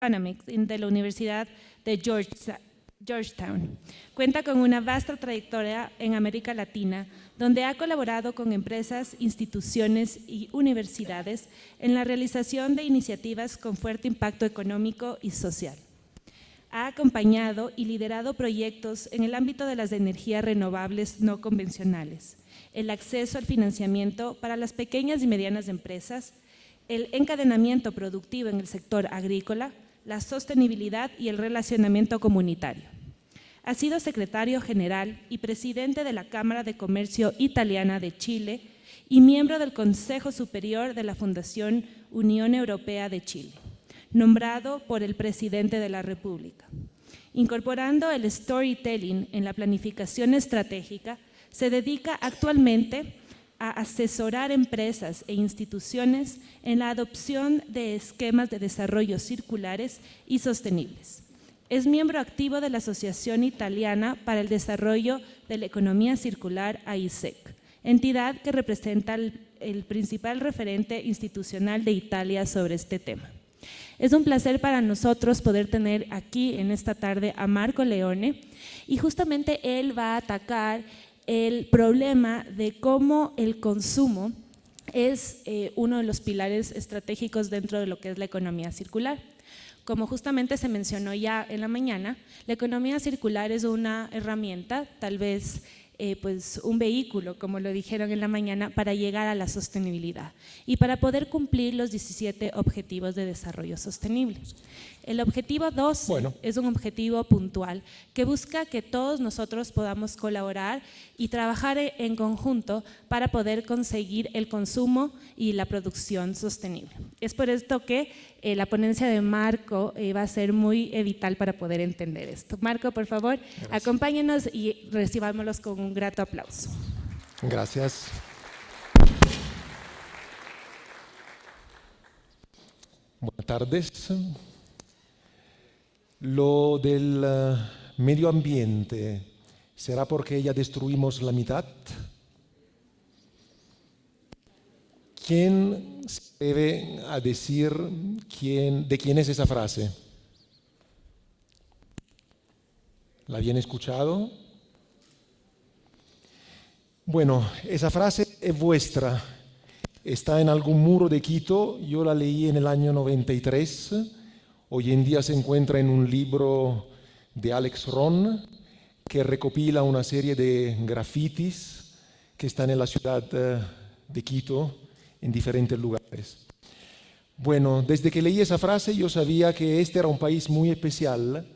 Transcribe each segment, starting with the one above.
Economics de la Universidad de Georgetown. Cuenta con una vasta trayectoria en América Latina, donde ha colaborado con empresas, instituciones y universidades en la realización de iniciativas con fuerte impacto económico y social. Ha acompañado y liderado proyectos en el ámbito de las energías renovables no convencionales, el acceso al financiamiento para las pequeñas y medianas empresas, el encadenamiento productivo en el sector agrícola, la sostenibilidad y el relacionamiento comunitario. Ha sido secretario general y presidente de la Cámara de Comercio Italiana de Chile y miembro del Consejo Superior de la Fundación Unión Europea de Chile, nombrado por el presidente de la República. Incorporando el storytelling en la planificación estratégica, se dedica actualmente a asesorar empresas e instituciones en la adopción de esquemas de desarrollo circulares y sostenibles. Es miembro activo de la Asociación Italiana para el Desarrollo de la Economía Circular, AISEC, entidad que representa el principal referente institucional de Italia sobre este tema. Es un placer para nosotros poder tener aquí en esta tarde a Marco Leone, y justamente él va a atacar el problema de cómo el consumo es uno de los pilares estratégicos dentro de lo que es la economía circular. Como justamente se mencionó ya en la mañana, la economía circular es una herramienta, tal vez pues un vehículo, como lo dijeron en la mañana, para llegar a la sostenibilidad y para poder cumplir los 17 Objetivos de Desarrollo Sostenible. El objetivo 12 es un objetivo puntual que busca que todos nosotros podamos colaborar y trabajar en conjunto para poder conseguir el consumo y la producción sostenible. Es por esto que la ponencia de Marco va a ser muy vital para poder entender esto. Marco, por favor, acompáñenos y recibámoslos con un grato aplauso. Gracias. Buenas tardes. Lo del medio ambiente, ¿será porque ya destruimos la mitad? ¿Quién se atreve a decir de quién es esa frase? ¿La habían escuchado? Bueno, esa frase es vuestra. Está en algún muro de Quito. Yo la leí en el año 93. Hoy en día se encuentra en un libro de Alex Ron que recopila una serie de grafitis que están en la ciudad de Quito, en diferentes lugares. Bueno, desde que leí esa frase yo sabía que este era un país muy especial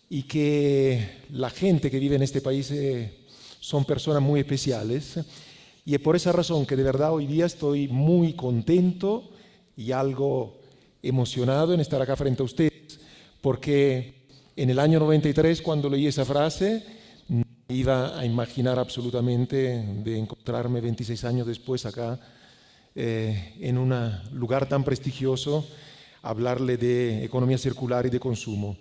y que la gente que vive en este país son personas muy especiales, y es por esa razón que de verdad hoy día estoy muy contento y algo emocionado en estar acá frente a ustedes, porque en el año 93, cuando leí esa frase, no iba a imaginar absolutamente de encontrarme 26 años después acá en un lugar tan prestigioso, hablarle de economía circular y de consumo.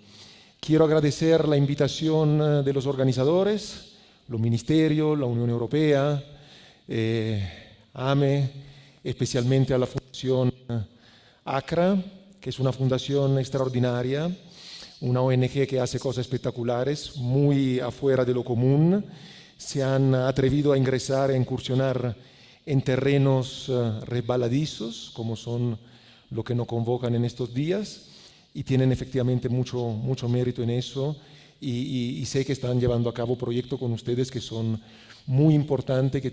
Quiero agradecer la invitación de los organizadores, los ministerios, la Unión Europea, AME, especialmente a la Fundación ACRA, que es una fundación extraordinaria, una ONG que hace cosas espectaculares, muy afuera de lo común. Se han atrevido a ingresar, a incursionar en terrenos resbaladizos, como son lo que nos convocan en estos días, y tienen efectivamente mucho mérito en eso, y sé que están llevando a cabo proyectos con ustedes que son muy importantes, que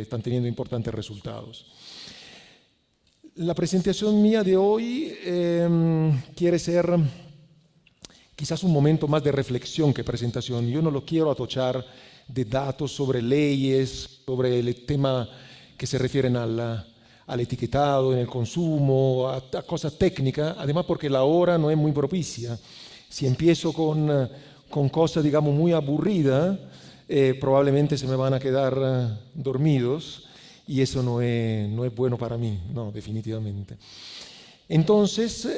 están teniendo importantes resultados. La presentación mía de hoy quiere ser quizás un momento más de reflexión que presentación. Yo no lo quiero atochar de datos sobre leyes, sobre el tema que se refieren al etiquetado en el consumo, a cosas técnicas, además porque la hora no es muy propicia. Si empiezo con cosas, digamos, muy aburridas, probablemente se me van a quedar dormidos, y eso no es bueno para mí, no, definitivamente. Entonces,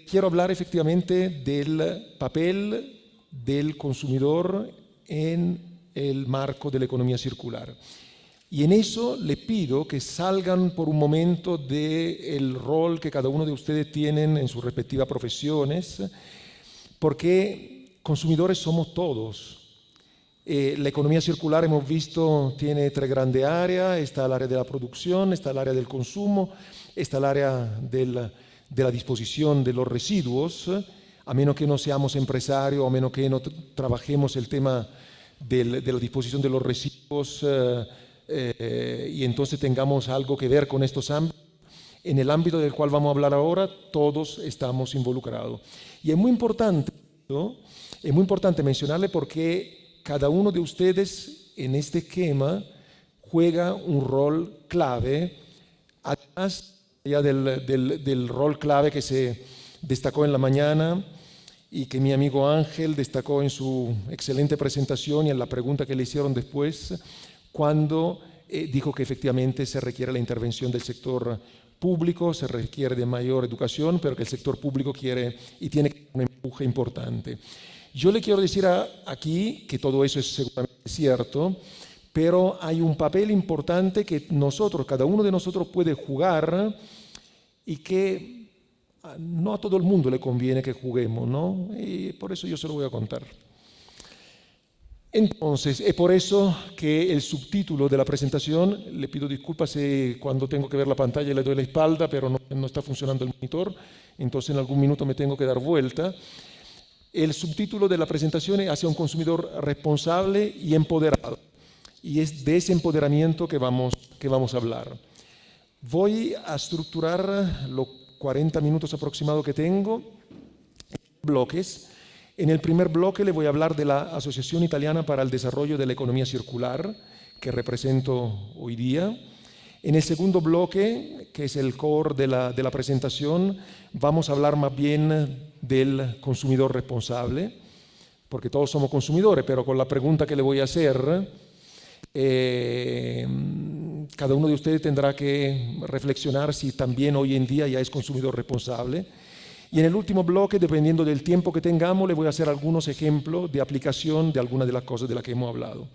quiero hablar efectivamente del papel del consumidor en el marco de la economía circular. Y en eso le pido que salgan por un momento del rol que cada uno de ustedes tienen en sus respectivas profesiones, porque consumidores somos todos. La economía circular, hemos visto, tiene 3 grandes áreas. Está el área de la producción, está el área del consumo, está el área de la disposición de los residuos, a menos que no seamos empresarios, a menos que no trabajemos el tema de la disposición de los residuos y entonces tengamos algo que ver con estos ámbitos. En el ámbito del cual vamos a hablar ahora, todos estamos involucrados. Y es muy importante, ¿no? Es muy importante mencionarle porque cada uno de ustedes en este esquema juega un rol clave, además ya del rol clave que se destacó en la mañana y que mi amigo Ángel destacó en su excelente presentación y en la pregunta que le hicieron después, cuando dijo que efectivamente se requiere la intervención del sector público, se requiere de mayor educación, pero que el sector público quiere y tiene un empuje importante. Yo le quiero decir aquí que todo eso es seguramente cierto, pero hay un papel importante que nosotros, cada uno de nosotros puede jugar y que no a todo el mundo le conviene que juguemos, ¿no? Y por eso yo se lo voy a contar. Entonces, es por eso que el subtítulo de la presentación, le pido disculpas cuando tengo que ver la pantalla y le doy la espalda, pero no está funcionando el monitor, entonces en algún minuto me tengo que dar vuelta. El subtítulo de la presentación es Hacia un consumidor responsable y empoderado. Y es de ese empoderamiento que vamos a hablar. Voy a estructurar los 40 minutos aproximados que tengo en bloques. En el primer bloque le voy a hablar de la Asociación Italiana para el Desarrollo de la Economía Circular, que represento hoy día. En el segundo bloque, que es el core de la presentación, vamos a hablar más bien del consumidor responsable, porque todos somos consumidores, pero con la pregunta que le voy a hacer, cada uno de ustedes tendrá que reflexionar si también hoy en día ya es consumidor responsable. Y en el último bloque, dependiendo del tiempo que tengamos, le voy a hacer algunos ejemplos de aplicación de algunas de las cosas de las que hemos hablado.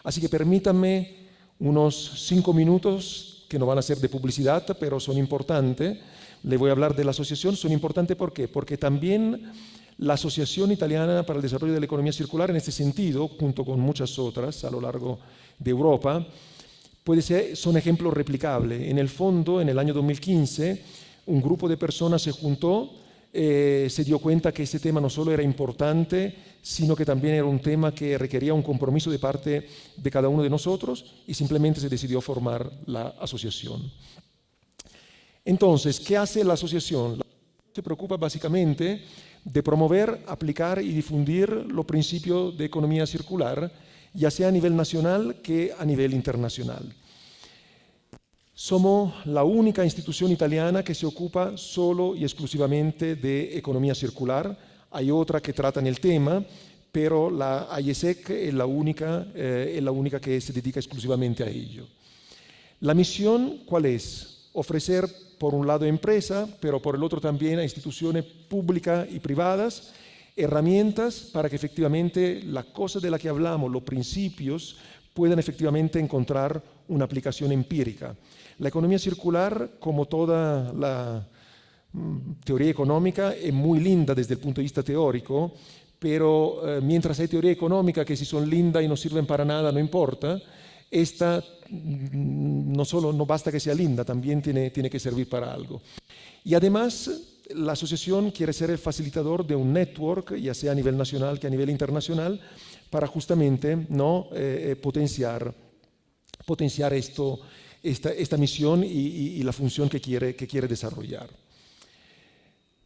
Así que permítanme unos 5 minutos que no van a ser de publicidad, pero son importantes. Le voy a hablar de la asociación. Son importantes ¿por qué? Porque también la Asociación Italiana para el Desarrollo de la Economía Circular, en este sentido, junto con muchas otras a lo largo de Europa, son ejemplos replicables. En el fondo, en el año 2015, un grupo de personas se juntó, se dio cuenta que este tema no solo era importante, sino que también era un tema que requería un compromiso de parte de cada uno de nosotros y simplemente se decidió formar la asociación. Entonces, ¿qué hace la asociación? La asociación se preocupa básicamente de promover, aplicar y difundir los principios de economía circular, ya sea a nivel nacional que a nivel internacional. Somos la única institución italiana que se ocupa solo y exclusivamente de economía circular. Hay otras que tratan el tema, pero la AIESEC es la única que se dedica exclusivamente a ello. La misión, ¿cuál es? Ofrecer, por un lado, a empresas, pero por el otro también a instituciones públicas y privadas, herramientas para que efectivamente las cosas de las que hablamos, los principios, puedan efectivamente encontrar una aplicación empírica. La economía circular, como toda la teoría económica, es muy linda desde el punto de vista teórico, pero mientras hay teoría económica que si son lindas y no sirven para nada, no importa, esta no basta que sea linda, también tiene que servir para algo. Y además, la asociación quiere ser el facilitador de un network, ya sea a nivel nacional que a nivel internacional, para justamente potenciar esta misión y la función que quiere desarrollar.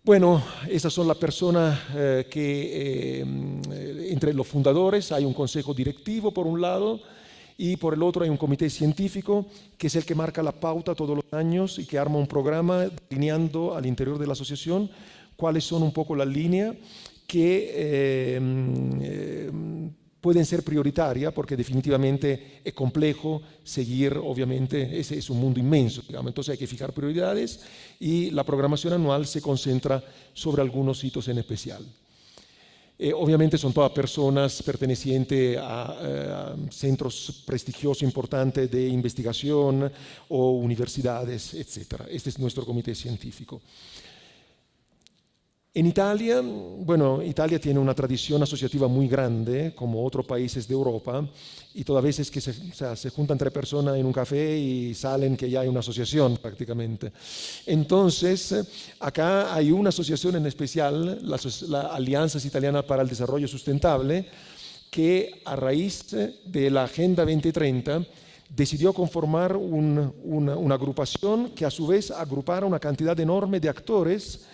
Bueno, esas son las personas entre los fundadores hay un consejo directivo por un lado y por el otro hay un comité científico que es el que marca la pauta todos los años y que arma un programa delineando al interior de la asociación cuáles son un poco las líneas que pueden ser prioritarias porque definitivamente es complejo seguir, obviamente, ese es un mundo inmenso, digamos. Entonces hay que fijar prioridades y la programación anual se concentra sobre algunos hitos en especial. Obviamente son todas personas pertenecientes a centros prestigiosos importantes de investigación o universidades, etc. Este es nuestro comité científico. En Italia, bueno, Italia tiene una tradición asociativa muy grande, como otros países de Europa, y todas veces que se juntan 3 personas en un café y salen que ya hay una asociación prácticamente. Entonces, acá hay una asociación en especial, la Alianza Italiana para el Desarrollo Sustentable, que a raíz de la Agenda 2030 decidió conformar una agrupación que a su vez agrupara una cantidad enorme de actores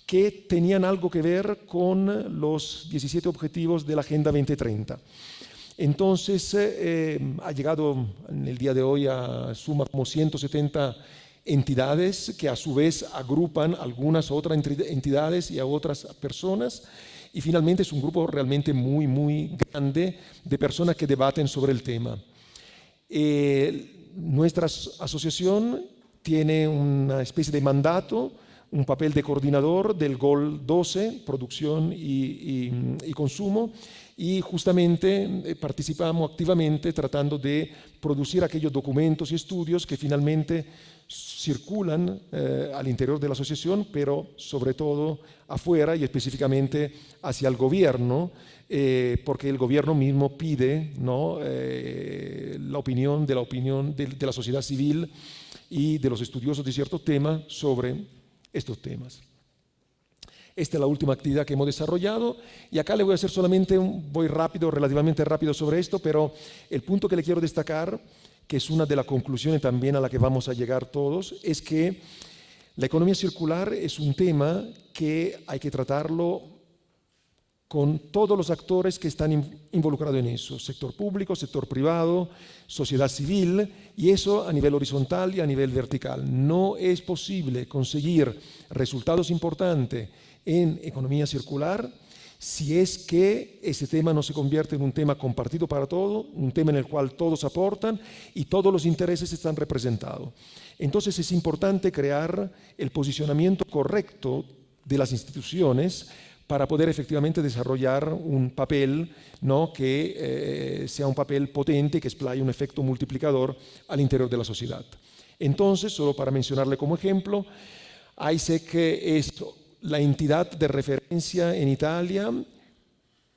que tenían algo que ver con los 17 objetivos de la Agenda 2030. Entonces, ha llegado en el día de hoy a suma como 170 entidades que a su vez agrupan algunas otras entidades y a otras personas, y finalmente es un grupo realmente muy, muy grande de personas que debaten sobre el tema. Nuestra asociación tiene una especie de mandato, un papel de coordinador del GOL 12, producción y consumo, y justamente participamos activamente tratando de producir aquellos documentos y estudios que finalmente circulan al interior de la asociación, pero sobre todo afuera y específicamente hacia el gobierno, porque el gobierno mismo pide, ¿no?, la opinión de la sociedad civil y de los estudiosos de ciertos temas sobre estos temas. Esta es la última actividad que hemos desarrollado y acá le voy a hacer solamente voy relativamente rápido sobre esto, pero el punto que le quiero destacar, que es una de las conclusiones también a la que vamos a llegar todos, es que la economía circular es un tema que hay que tratarlo con todos los actores que están involucrados en eso, sector público, sector privado, sociedad civil, y eso a nivel horizontal y a nivel vertical. No es posible conseguir resultados importantes en economía circular si es que ese tema no se convierte en un tema compartido para todos, un tema en el cual todos aportan y todos los intereses están representados. Entonces es importante crear el posicionamiento correcto de las instituciones para poder efectivamente desarrollar un papel, ¿no?, que sea un papel potente, que explaye un efecto multiplicador al interior de la sociedad. Entonces, solo para mencionarle como ejemplo, AISEC es la entidad de referencia en Italia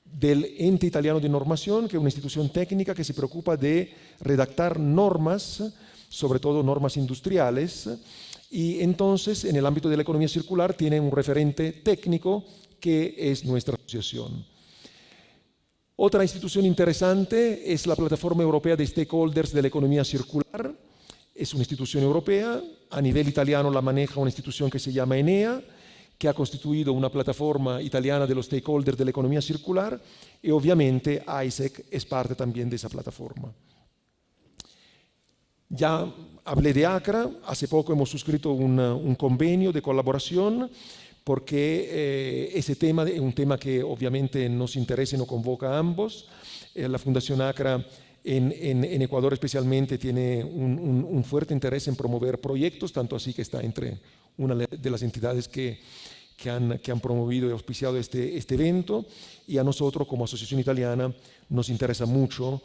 del Ente Italiano de Normación, que es una institución técnica que se preocupa de redactar normas, sobre todo normas industriales, y entonces en el ámbito de la economía circular tiene un referente técnico que es nuestra asociación. Otra institución interesante es la Plataforma Europea de Stakeholders de la Economía Circular. Es una institución europea, a nivel italiano la maneja una institución que se llama Enea, que ha constituido una plataforma italiana de los stakeholders de la economía circular, y obviamente AISEC es parte también de esa plataforma. Ya hablé de ACRA, hace poco hemos suscrito un convenio de colaboración porque ese tema es un tema que obviamente nos interesa y nos convoca a ambos. La Fundación ACRA en Ecuador especialmente tiene un fuerte interés en promover proyectos, tanto así que está entre una de las entidades que han promovido y auspiciado este evento, y a nosotros como Asociación Italiana nos interesa mucho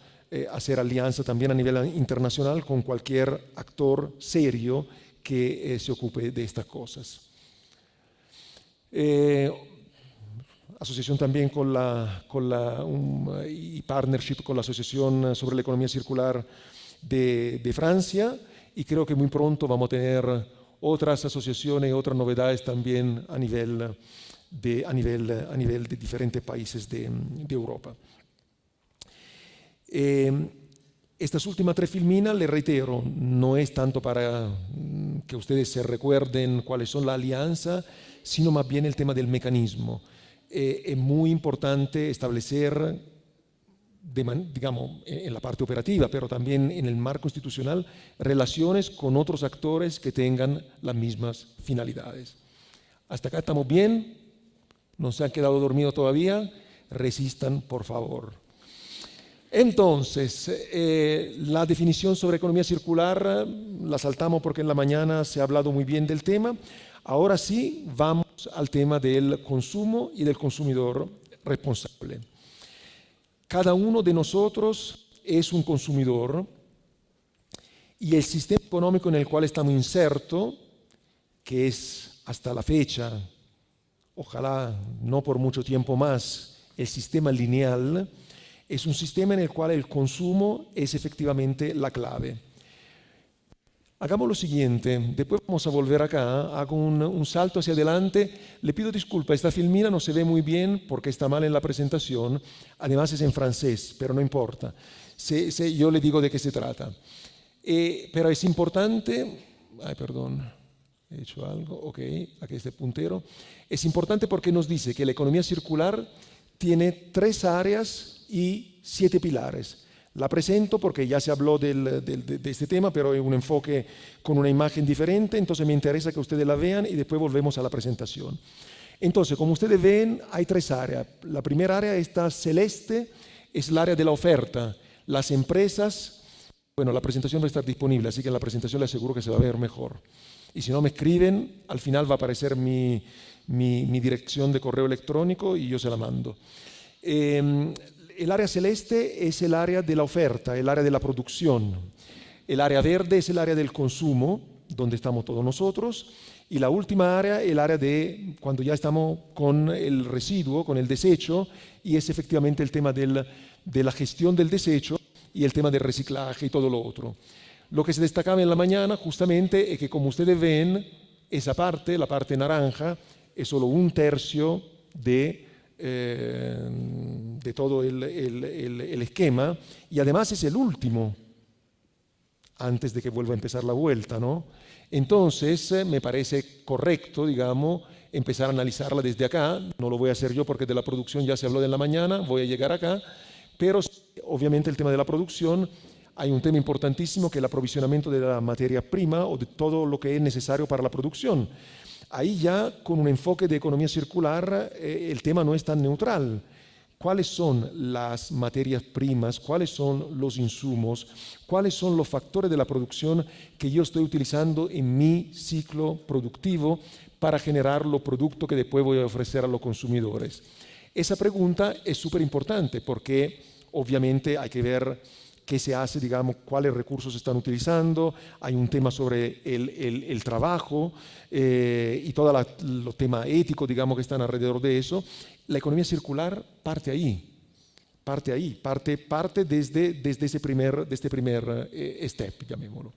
hacer alianza también a nivel internacional con cualquier actor serio que se ocupe de estas cosas. Asociación también y partnership con la Asociación sobre la Economía Circular de Francia, y creo que muy pronto vamos a tener otras asociaciones y otras novedades también a nivel de diferentes países de Europa. Estas últimas 3 filminas, le reitero, no es tanto para que ustedes se recuerden cuáles son la alianza, sino más bien el tema del mecanismo. Es muy importante establecer, digamos, en la parte operativa, pero también en el marco institucional, relaciones con otros actores que tengan las mismas finalidades. Hasta acá estamos bien, no se han quedado dormidos todavía, resistan, por favor. Entonces, la definición sobre economía circular la saltamos porque en la mañana se ha hablado muy bien del tema. Ahora sí, vamos al tema del consumo y del consumidor responsable. Cada uno de nosotros es un consumidor y el sistema económico en el cual estamos insertos, que es hasta la fecha, ojalá no por mucho tiempo más, el sistema lineal, es un sistema en el cual el consumo es efectivamente la clave. Hagamos lo siguiente, después vamos a volver acá, hago un salto hacia adelante, le pido disculpas, esta filmina no se ve muy bien porque está mal en la presentación, además es en francés, pero no importa, yo le digo de qué se trata. Pero es importante, perdón, he hecho algo, ok, aquí está el puntero, es importante porque nos dice que la economía circular tiene 3 áreas y 7 pilares. La presento porque ya se habló de este tema, pero es un enfoque con una imagen diferente, entonces me interesa que ustedes la vean y después volvemos a la presentación. Entonces, como ustedes ven, hay 3 áreas. La primera área, esta celeste, es el área de la oferta. Las empresas, bueno, la presentación va a estar disponible, así que en la presentación les aseguro que se va a ver mejor. Y si no me escriben, al final va a aparecer mi dirección de correo electrónico y yo se la mando. El área celeste es el área de la oferta, el área de la producción. El área verde es el área del consumo, donde estamos todos nosotros. Y la última área, el área de cuando ya estamos con el residuo, con el desecho, y es efectivamente el tema de la gestión del desecho y el tema del reciclaje y todo lo otro. Lo que se destacaba en la mañana justamente es que, como ustedes ven, esa parte, la parte naranja, es solo 1/3 de todo el esquema, y además es el último antes de que vuelva a empezar la vuelta, ¿no? Entonces me parece correcto, digamos, empezar a analizarla desde acá. No lo voy a hacer yo porque de la producción ya se habló de la mañana, voy a llegar acá, pero obviamente el tema de la producción, hay un tema importantísimo que es el aprovisionamiento de la materia prima o de todo lo que es necesario para la producción. Ahí ya con un enfoque de economía circular el tema no es tan neutral. ¿Cuáles son las materias primas? ¿Cuáles son los insumos? ¿Cuáles son los factores de la producción que yo estoy utilizando en mi ciclo productivo para generar los productos que después voy a ofrecer a los consumidores? Esa pregunta es súper importante porque obviamente hay que ver qué se hace, digamos, cuáles recursos se están utilizando. Hay un tema sobre el trabajo y todo los temas éticos, digamos, que están alrededor de eso. La economía circular parte desde este primer step, llamémoslo.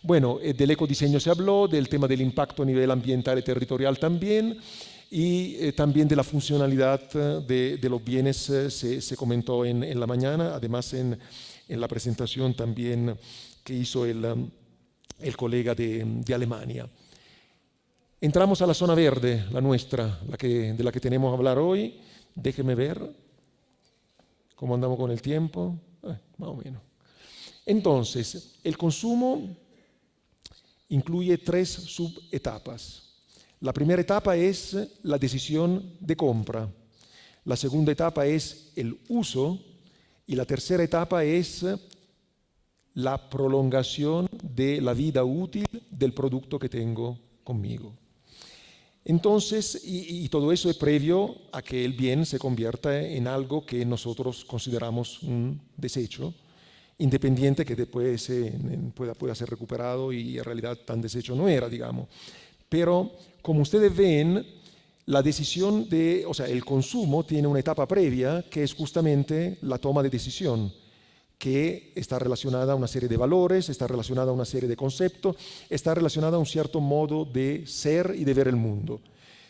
Bueno, del ecodiseño se habló, del tema del impacto a nivel ambiental y territorial también, y también de la funcionalidad de los bienes se comentó en la mañana, además en la presentación también que hizo el colega de Alemania. Entramos a la zona verde, la nuestra, de la que tenemos que hablar hoy. Déjenme ver cómo andamos con el tiempo. Más o menos. Entonces, el consumo incluye 3 subetapas. La primera etapa es la decisión de compra. La segunda etapa es el uso. Y la tercera etapa es la prolongación de la vida útil del producto que tengo conmigo. Entonces, y todo eso es previo a que el bien se convierta en algo que nosotros consideramos un desecho, independiente que después pueda ser recuperado y en realidad tan desecho no era, digamos. Pero como ustedes ven, la decisión el consumo tiene una etapa previa que es justamente la toma de decisión, que está relacionada a una serie de valores, está relacionada a una serie de conceptos, está relacionada a un cierto modo de ser y de ver el mundo.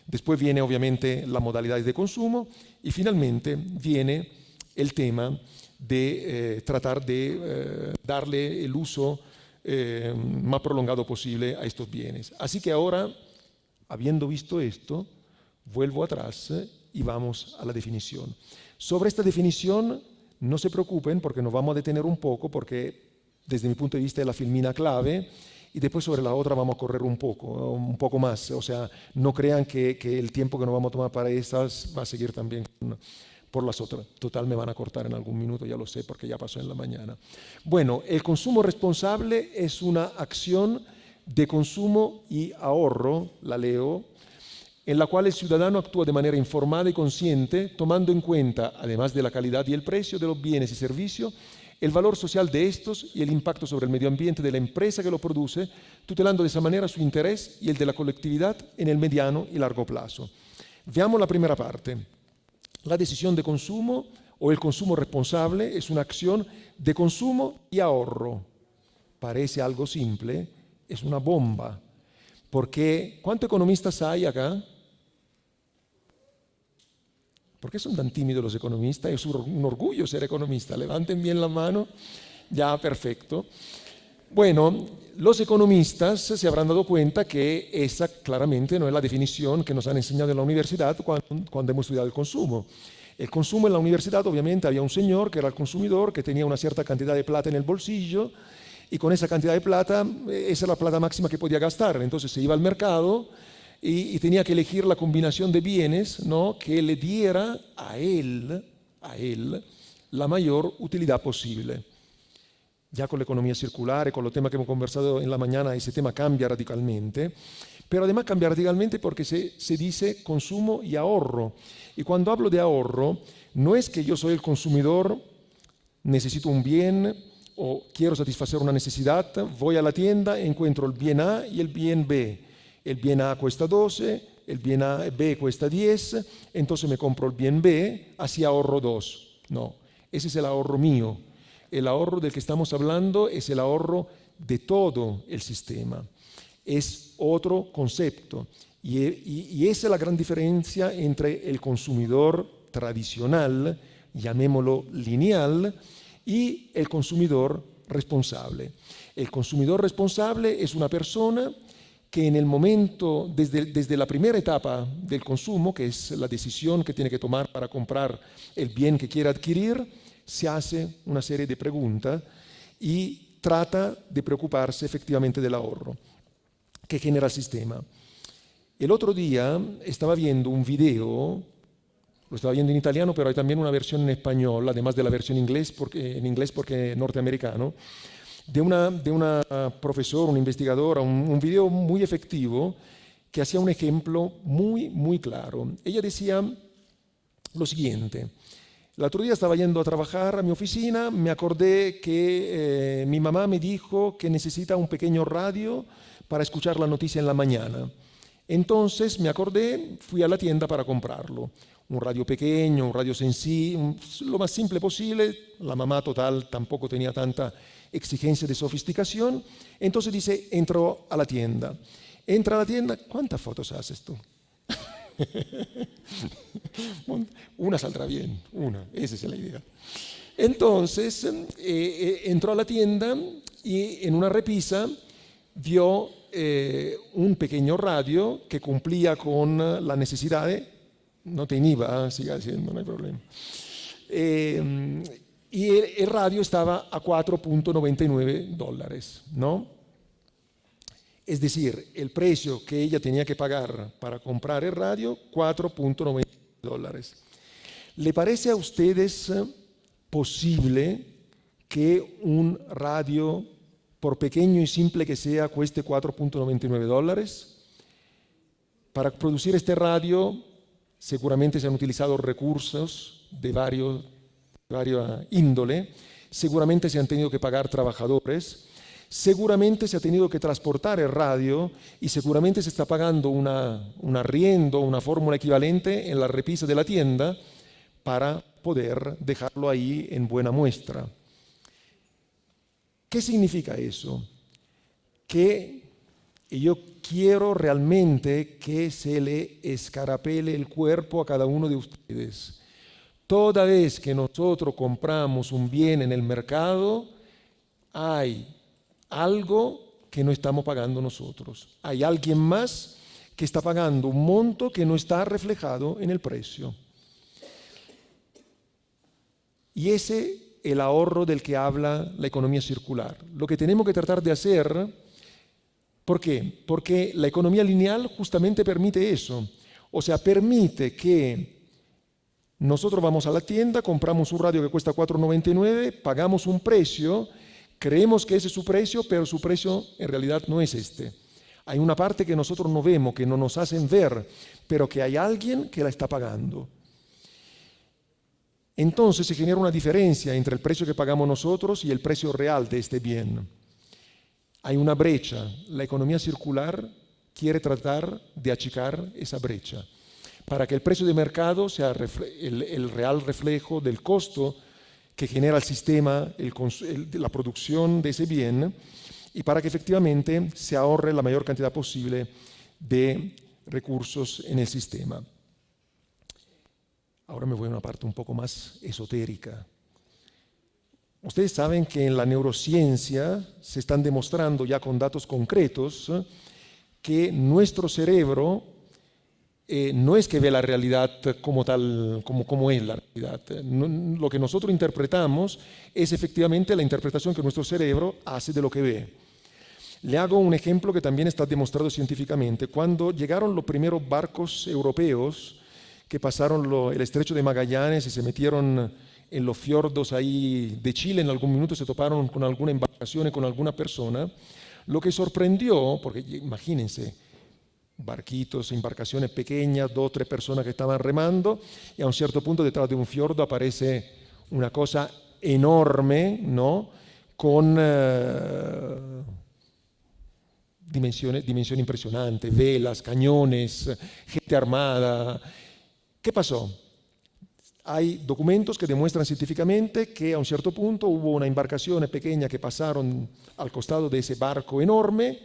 Después viene obviamente la modalidad de consumo y finalmente viene el tema de tratar de darle el uso más prolongado posible a estos bienes. Así que ahora, habiendo visto esto, vuelvo atrás y vamos a la definición. Sobre esta definición, no se preocupen porque nos vamos a detener un poco porque desde mi punto de vista es la filmina clave y después sobre la otra vamos a correr un poco más. O sea, no crean que el tiempo que nos vamos a tomar para estas va a seguir también por las otras. Total, me van a cortar en algún minuto, ya lo sé porque ya pasó en la mañana. Bueno, el consumo responsable es una acción de consumo y ahorro, la leo, en la cual el ciudadano actúa de manera informada y consciente, tomando en cuenta, además de la calidad y el precio de los bienes y servicios, el valor social de estos y el impacto sobre el medio ambiente de la empresa que lo produce, tutelando de esa manera su interés y el de la colectividad en el mediano y largo plazo. Veamos la primera parte. La decisión de consumo o el consumo responsable es una acción de consumo y ahorro. Parece algo simple, es una bomba. Porque, ¿cuántos economistas hay acá? ¿Por qué son tan tímidos los economistas? Es un orgullo ser economista. Levanten bien la mano. Ya, perfecto. Bueno, los economistas se habrán dado cuenta que esa claramente no es la definición que nos han enseñado en la universidad cuando hemos estudiado el consumo. El consumo en la universidad, obviamente, había un señor que era el consumidor, que tenía una cierta cantidad de plata en el bolsillo, y con esa cantidad de plata, esa era la plata máxima que podía gastar. Entonces se iba al mercado y tenía que elegir la combinación de bienes, ¿no?, que le diera a él la mayor utilidad posible. Ya con la economía circular y con los temas que hemos conversado en la mañana, ese tema cambia radicalmente. Pero además cambia radicalmente porque se dice consumo y ahorro. Y cuando hablo de ahorro, no es que yo soy el consumidor, necesito un bien o quiero satisfacer una necesidad, voy a la tienda, encuentro el bien A y el bien B. El bien A cuesta 12, el bien B cuesta 10, entonces me compro el bien B, así ahorro 2. No, ese es el ahorro mío. El ahorro del que estamos hablando es el ahorro de todo el sistema. Es otro concepto. Y esa es la gran diferencia entre el consumidor tradicional, llamémoslo lineal, y el consumidor responsable. El consumidor responsable es una persona que en el momento, desde la primera etapa del consumo, que es la decisión que tiene que tomar para comprar el bien que quiere adquirir, se hace una serie de preguntas y trata de preocuparse efectivamente del ahorro que genera el sistema. El otro día estaba viendo un video, lo estaba viendo en italiano, pero hay también una versión en español, además de la versión en inglés porque es norteamericano, de una profesora, una investigadora, un video muy efectivo que hacía un ejemplo muy, muy claro. Ella decía lo siguiente: el otro día estaba yendo a trabajar a mi oficina, me acordé que mi mamá me dijo que necesita un pequeño radio para escuchar la noticia en la mañana. Entonces me acordé, fui a la tienda para comprarlo. Un radio pequeño, un radio sencillo, lo más simple posible. La mamá total tampoco tenía tanta exigencia de sofisticación. Entonces dice, entró a la tienda. Entra a la tienda, ¿cuántas fotos haces tú? Una saldrá bien, una, esa es la idea. Entonces entró a la tienda y en una repisa vio un pequeño radio que cumplía con la necesidad no te inhiba, siga haciendo, no hay problema. Y el radio estaba a $4.99, ¿no? Es decir, el precio que ella tenía que pagar para comprar el radio, $4.99. ¿Le parece a ustedes posible que un radio, por pequeño y simple que sea, cueste $4.99? Para producir este radio seguramente se han utilizado recursos de varias índole, seguramente se han tenido que pagar trabajadores, seguramente se ha tenido que transportar el radio y seguramente se está pagando un arriendo, una fórmula equivalente en la repisa de la tienda para poder dejarlo ahí en buena muestra. ¿Qué significa eso? Que yo quiero realmente que se le escarapele el cuerpo a cada uno de ustedes. Toda vez que nosotros compramos un bien en el mercado, hay algo que no estamos pagando nosotros. Hay alguien más que está pagando un monto que no está reflejado en el precio. Y ese es el ahorro del que habla la economía circular. Lo que tenemos que tratar de hacer, ¿por qué? Porque la economía lineal justamente permite eso. O sea, permite que nosotros vamos a la tienda, compramos un radio que cuesta $4.99, pagamos un precio, creemos que ese es su precio, pero su precio en realidad no es este. Hay una parte que nosotros no vemos, que no nos hacen ver, pero que hay alguien que la está pagando. Entonces se genera una diferencia entre el precio que pagamos nosotros y el precio real de este bien. Hay una brecha. La economía circular quiere tratar de achicar esa brecha para que el precio de mercado sea el real reflejo del costo que genera el sistema, la producción de ese bien, y para que efectivamente se ahorre la mayor cantidad posible de recursos en el sistema. Ahora me voy a una parte un poco más esotérica. Ustedes saben que en la neurociencia se están demostrando ya con datos concretos que nuestro cerebro no es que ve la realidad como tal, como es la realidad. Lo que nosotros interpretamos es efectivamente la interpretación que nuestro cerebro hace de lo que ve. Le hago un ejemplo que también está demostrado científicamente. Cuando llegaron los primeros barcos europeos que pasaron el estrecho de Magallanes y se metieron en los fiordos ahí de Chile, en algún minuto se toparon con alguna embarcación y con alguna persona, lo que sorprendió, porque imagínense, barquitos, embarcaciones pequeñas, 2 o 3 personas que estaban remando, y a un cierto punto detrás de un fiordo aparece una cosa enorme, ¿no? Con dimensión impresionante, velas, cañones, gente armada. ¿Qué pasó? Hay documentos que demuestran científicamente que a un cierto punto hubo una embarcación pequeña que pasaron al costado de ese barco enorme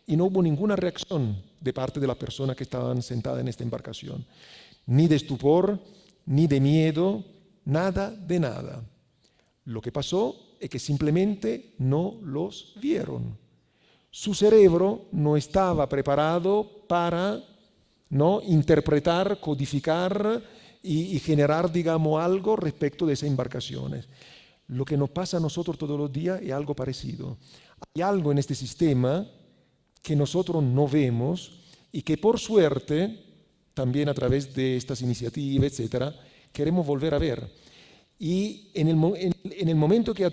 y no hubo ninguna reacción de parte de las personas que estaban sentadas en esta embarcación. Ni de estupor, ni de miedo, nada de nada. Lo que pasó es que simplemente no los vieron. Su cerebro no estaba preparado para, ¿no?, interpretar, codificar y generar, digamos, algo respecto de esas embarcaciones. Lo que nos pasa a nosotros todos los días es algo parecido. Hay algo en este sistema que nosotros no vemos y que por suerte, también a través de estas iniciativas, etcétera, queremos volver a ver. Y en el momento que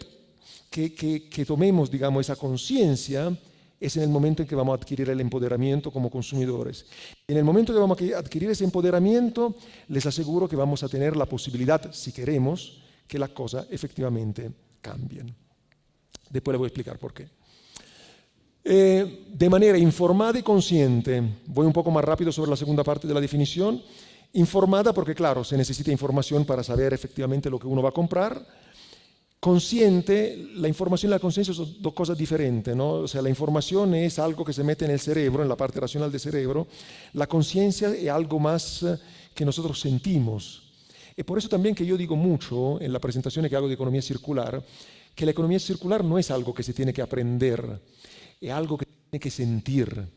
tomemos, digamos, esa conciencia, es en el momento en que vamos a adquirir el empoderamiento como consumidores. En el momento que vamos a adquirir ese empoderamiento, les aseguro que vamos a tener la posibilidad, si queremos, que las cosas efectivamente cambien. Después les voy a explicar por qué. De manera informada y consciente, voy un poco más rápido sobre la segunda parte de la definición. Informada porque, claro, se necesita información para saber efectivamente lo que uno va a comprar. Consciente, la información y la conciencia son 2 cosas diferentes, ¿no? O sea, la información es algo que se mete en el cerebro, en la parte racional del cerebro. La conciencia es algo más que nosotros sentimos. Y por eso también que yo digo mucho en las presentaciones que hago de economía circular, que la economía circular no es algo que se tiene que aprender, es algo que se tiene que sentir.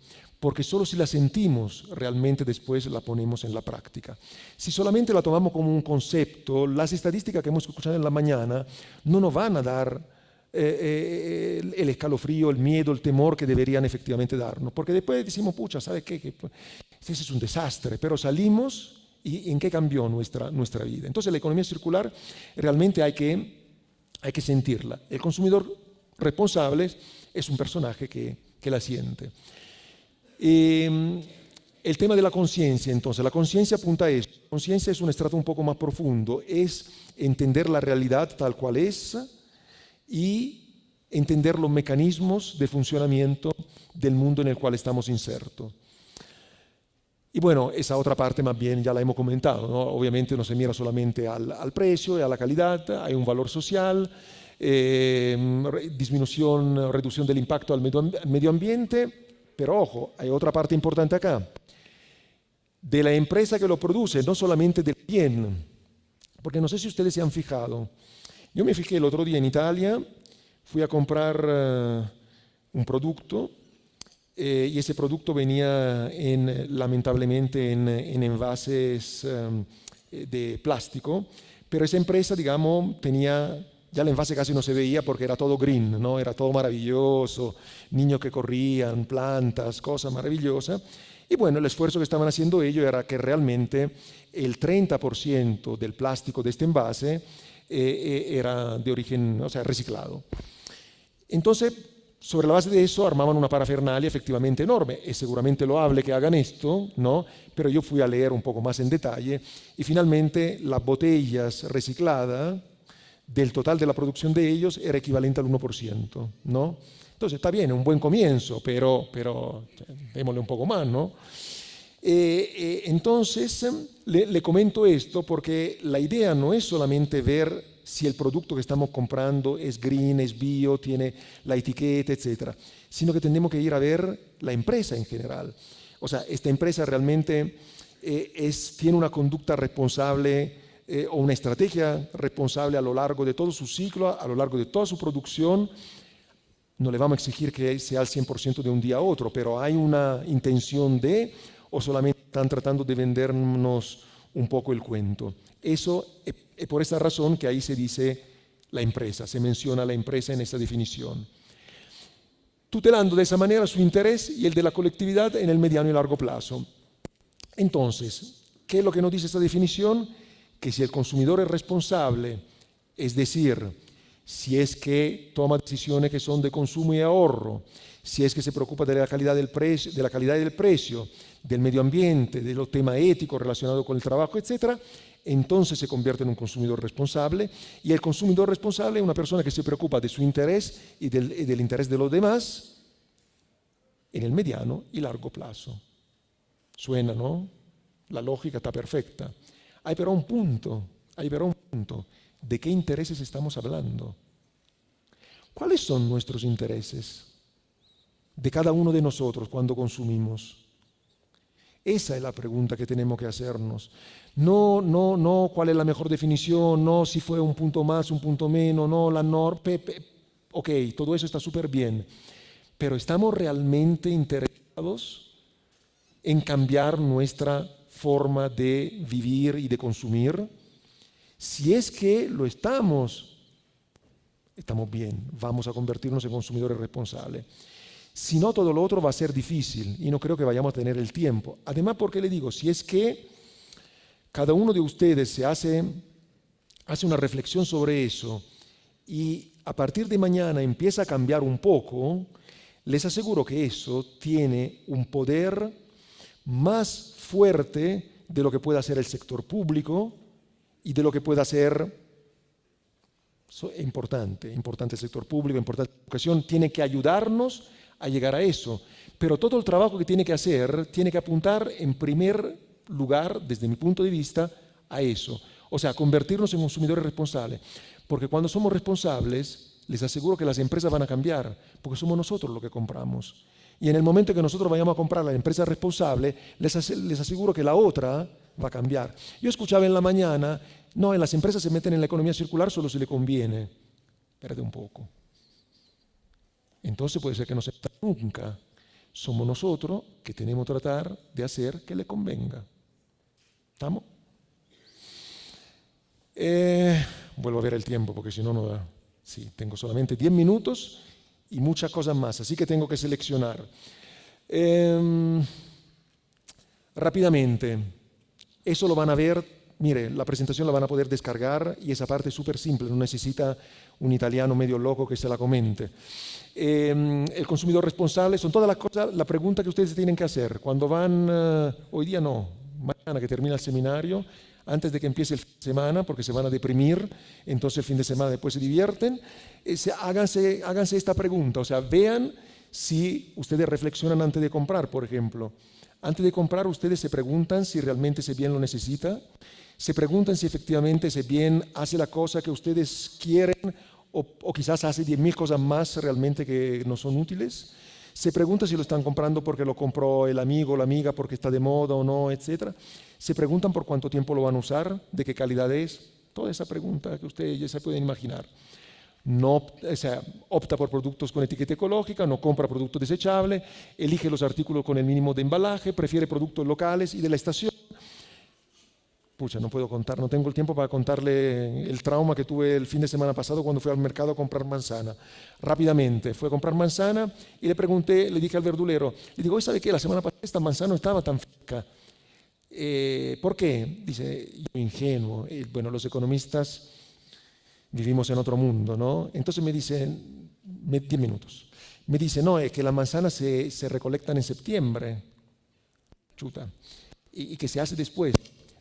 Porque solo si la sentimos, realmente después la ponemos en la práctica. Si solamente la tomamos como un concepto, las estadísticas que hemos escuchado en la mañana no nos van a dar el escalofrío, el miedo, el temor que deberían efectivamente darnos. Porque después decimos, pucha, ¿sabe qué? Ese es un desastre, pero salimos y ¿en qué cambió nuestra vida? Entonces la economía circular realmente hay que sentirla. El consumidor responsable es un personaje que la siente. El tema de la conciencia, entonces, la conciencia apunta a eso. La conciencia es un estrato un poco más profundo, es entender la realidad tal cual es y entender los mecanismos de funcionamiento del mundo en el cual estamos insertos. Y bueno, esa otra parte más bien ya la hemos comentado, ¿no? Obviamente no se mira solamente al precio y a la calidad, hay un valor social, disminución, reducción del impacto al medio ambiente. Pero ojo, hay otra parte importante acá, de la empresa que lo produce, no solamente del bien, porque no sé si ustedes se han fijado. Yo me fijé el otro día en Italia, fui a comprar un producto y ese producto venía lamentablemente en envases de plástico, pero esa empresa, digamos, tenía... Ya el envase casi no se veía porque era todo green, ¿no? Era todo maravilloso, niños que corrían, plantas, cosas maravillosas. Y bueno, el esfuerzo que estaban haciendo ellos era que realmente el 30% del plástico de este envase era de origen, o sea, reciclado. Entonces, Sobre la base de eso armaban una parafernalia efectivamente enorme. Es seguramente loable que hagan esto, ¿no? Pero yo fui a leer un poco más en detalle y finalmente las botellas recicladas del total de la producción de ellos era equivalente al 1%, ¿no? Entonces está bien, es un buen comienzo, pero démosle un poco más, ¿no? Entonces le comento esto porque la idea no es solamente ver si el producto que estamos comprando es green, es bio, tiene la etiqueta, etcétera, sino que tenemos que ir a ver la empresa en general. O sea, esta empresa realmente tiene una conducta responsable o una estrategia responsable a lo largo de todo su ciclo, a lo largo de toda su producción. No le vamos a exigir que sea al 100% de un día a otro, pero hay una intención o solamente están tratando de vendernos un poco el cuento. Eso es por esa razón que ahí se dice la empresa, se menciona la empresa en esa definición. Tutelando de esa manera su interés y el de la colectividad en el mediano y largo plazo. Entonces, ¿qué es lo que nos dice esta definición? Que si el consumidor es responsable, es decir, si es que toma decisiones que son de consumo y ahorro, si es que se preocupa de la calidad del precio, del medio ambiente, de los temas éticos relacionados con el trabajo, etc., entonces se convierte en un consumidor responsable. Y el consumidor responsable es una persona que se preocupa de su interés y del interés de los demás en el mediano y largo plazo. Suena, ¿no? La lógica está perfecta. Hay pero un punto. ¿De qué intereses estamos hablando? ¿Cuáles son nuestros intereses de cada uno de nosotros cuando consumimos? Esa es la pregunta que tenemos que hacernos. No cuál es la mejor definición, no si fue un punto más, un punto menos, no la norma. Ok, todo eso está súper bien. Pero ¿estamos realmente interesados en cambiar nuestra forma de vivir y de consumir? Si es que lo estamos bien, vamos a convertirnos en consumidores responsables. Si no, todo lo otro va a ser difícil y no creo que vayamos a tener el tiempo. Además, porque le digo, si es que cada uno de ustedes se hace una reflexión sobre eso y a partir de mañana empieza a cambiar un poco, les aseguro que eso tiene un poder más fuerte de lo que pueda hacer el sector público y de lo que pueda hacer importante el sector público, importante la educación, tiene que ayudarnos a llegar a eso. Pero todo el trabajo que tiene que hacer tiene que apuntar en primer lugar, desde mi punto de vista, a eso. O sea, convertirnos en consumidores responsables. Porque cuando somos responsables, les aseguro que las empresas van a cambiar, porque somos nosotros los que compramos. Y en el momento que nosotros vayamos a comprar a la empresa responsable, les aseguro que la otra va a cambiar. Yo escuchaba en la mañana, no, en las empresas se meten en la economía circular solo si le conviene. Espérate un poco. Entonces puede ser que no se meta nunca. Somos nosotros que tenemos que tratar de hacer que le convenga. ¿Estamos? Vuelvo a ver el tiempo porque si no, no da. Sí, tengo solamente 10 minutos y muchas cosas más, así que tengo que seleccionar. Rápidamente, eso lo van a ver, mire, la presentación la van a poder descargar y esa parte es súper simple, no necesita un italiano medio loco que se la comente. El consumidor responsable son todas las cosas, la pregunta que ustedes tienen que hacer cuando van, hoy día no, mañana que termina el seminario, antes de que empiece el fin de semana, porque se van a deprimir, entonces el fin de semana después se divierten, háganse esta pregunta, o sea, vean si ustedes reflexionan antes de comprar, por ejemplo. Antes de comprar, ustedes se preguntan si realmente ese bien lo necesita, se preguntan si efectivamente ese bien hace la cosa que ustedes quieren o quizás hace 10.000 cosas más realmente que no son útiles. Se preguntan si lo están comprando porque lo compró el amigo o la amiga, porque está de moda o no, etc. Se preguntan por cuánto tiempo lo van a usar, de qué calidad es. Toda esa pregunta que ustedes ya se pueden imaginar. No, o sea, opta por productos con etiqueta ecológica, no compra productos desechables, elige los artículos con el mínimo de embalaje, prefiere productos locales y de la estación. Pucha, no puedo contar, no tengo el tiempo para contarle el trauma que tuve el fin de semana pasado cuando fui al mercado a comprar manzana. Rápidamente, fui a comprar manzana y le pregunté, le dije al verdulero, le digo, ¿sabe qué? La semana pasada esta manzana no estaba tan fresca. ¿Por qué? Dice, yo ingenuo. Bueno, los economistas vivimos en otro mundo, ¿no? Entonces me dice, 10 minutos. me dice, no, es que las manzanas se recolectan en septiembre, chuta, y que se hace después.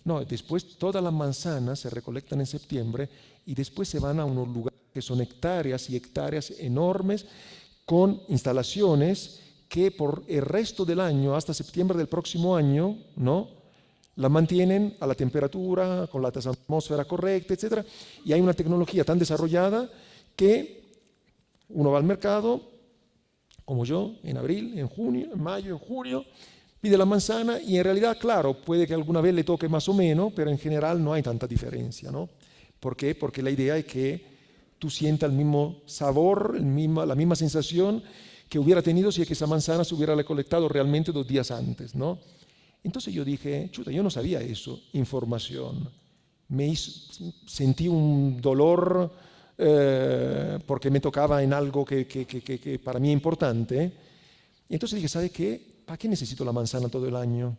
No, después todas las manzanas se recolectan en septiembre y después se van a unos lugares que son hectáreas y hectáreas enormes con instalaciones que por el resto del año, hasta septiembre del próximo año, ¿no?, la mantienen a la temperatura, con la atmósfera correcta, etc. Y hay una tecnología tan desarrollada que uno va al mercado, como yo, en abril, en junio, en mayo, en julio, pide la manzana y en realidad, claro, puede que alguna vez le toque más o menos, pero en general no hay tanta diferencia, ¿no? ¿Por qué? Porque la idea es que tú sientas el mismo sabor, la misma sensación que hubiera tenido si es que esa manzana se hubiera recolectado realmente 2 días antes, ¿no? Entonces yo dije, chuta, yo no sabía eso, información. Sentí un dolor porque me tocaba en algo que para mí es importante. Y entonces dije, ¿sabe qué? ¿Para qué necesito la manzana todo el año?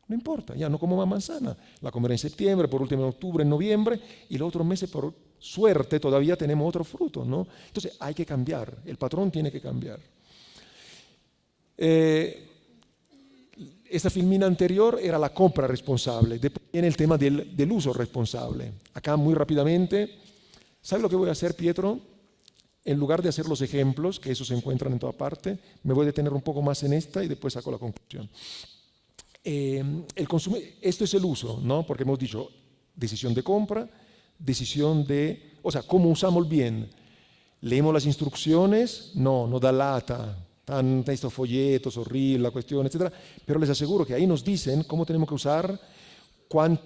No importa, ya no como más manzana. La comeré en septiembre, por último en octubre, en noviembre, y los otros meses, por suerte, todavía tenemos otros frutos, ¿no? Entonces hay que cambiar, el patrón tiene que cambiar. Esta filmina anterior era la compra responsable, después viene el tema del uso responsable. Acá muy rápidamente, ¿sabe lo que voy a hacer, Pietro? En lugar de hacer los ejemplos, que esos se encuentran en toda parte, me voy a detener un poco más en esta y después saco la conclusión. Esto es el uso, ¿no? Porque hemos dicho decisión de compra, o sea, ¿cómo usamos el bien? ¿Leemos las instrucciones? No da lata. Están estos folletos horribles, la cuestión, etc. Pero les aseguro que ahí nos dicen cómo tenemos que usar, cuál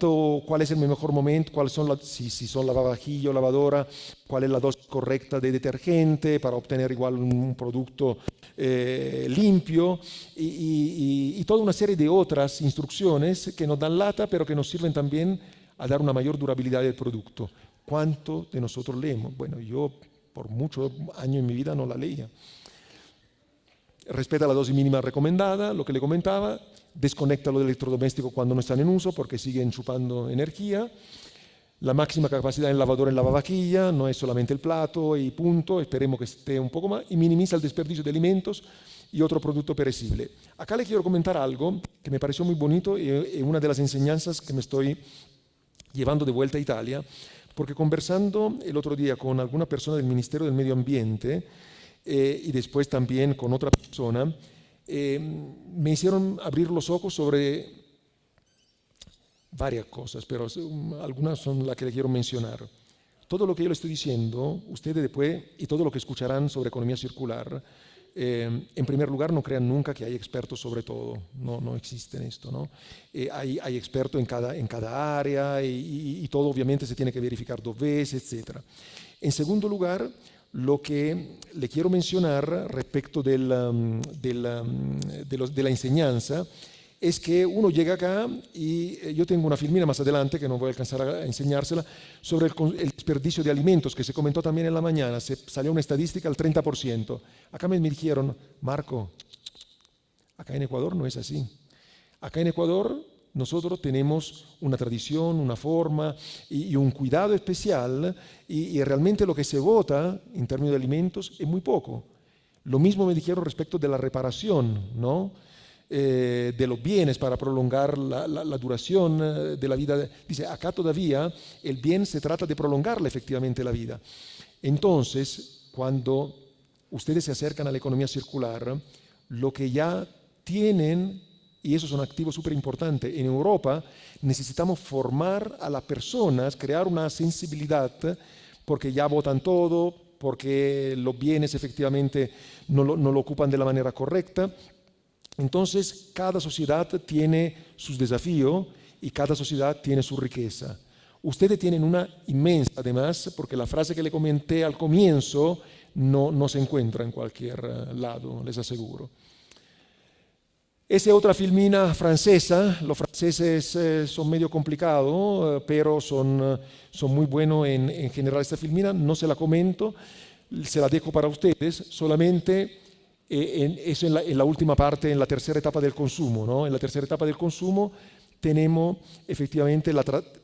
es el mejor momento, si son lavavajillas o lavadora, cuál es la dosis correcta de detergente para obtener igual un producto limpio y toda una serie de otras instrucciones que nos dan lata, pero que nos sirven también a dar una mayor durabilidad del producto. ¿Cuánto de nosotros leemos? Bueno, yo por muchos años en mi vida no la leía. Respeta la dosis mínima recomendada, lo que le comentaba, desconecta los electrodomésticos cuando no están en uso porque siguen chupando energía. La máxima capacidad en lavadora en lavavajilla, no es solamente el plato y punto, esperemos que esté un poco más, y minimiza el desperdicio de alimentos y otro producto perecible. Acá le quiero comentar algo que me pareció muy bonito y una de las enseñanzas que me estoy llevando de vuelta a Italia, porque conversando el otro día con alguna persona del Ministerio del Medio Ambiente, y después también con otra persona, me hicieron abrir los ojos sobre varias cosas, pero algunas son las que le quiero mencionar. Todo lo que yo le estoy diciendo, ustedes después, y todo lo que escucharán sobre economía circular, en primer lugar, no crean nunca que hay expertos sobre todo, no existen esto, ¿no? Hay expertos en cada área y todo obviamente se tiene que verificar 2 veces, etc. En segundo lugar, lo que le quiero mencionar respecto de la enseñanza es que uno llega acá y yo tengo una filmina más adelante que no voy a alcanzar a enseñársela sobre el desperdicio de alimentos que se comentó también en la mañana, se salió una estadística al 30%. Acá me dijeron, Marco, acá en Ecuador no es así. Acá en Ecuador nosotros tenemos una tradición, una forma y un cuidado especial y realmente lo que se vota en términos de alimentos es muy poco. Lo mismo me dijeron respecto de la reparación, ¿no? De los bienes para prolongar la duración de la vida. Dice, acá todavía el bien se trata de prolongarle efectivamente la vida. Entonces, cuando ustedes se acercan a la economía circular, lo que ya tienen, y esos son activos súper importantes. En Europa necesitamos formar a las personas, crear una sensibilidad, porque ya votan todo, porque los bienes efectivamente no lo ocupan de la manera correcta. Entonces, cada sociedad tiene sus desafíos y cada sociedad tiene su riqueza. Ustedes tienen una inmensa, además, porque la frase que le comenté al comienzo no se encuentra en cualquier lado, les aseguro. Esa es otra filmina francesa. Los franceses son medio complicados, pero son muy buenos en general esta filmina. No se la comento, se la dejo para ustedes. Solamente eso en la última parte, en la tercera etapa del consumo, ¿no? En la tercera etapa del consumo tenemos efectivamente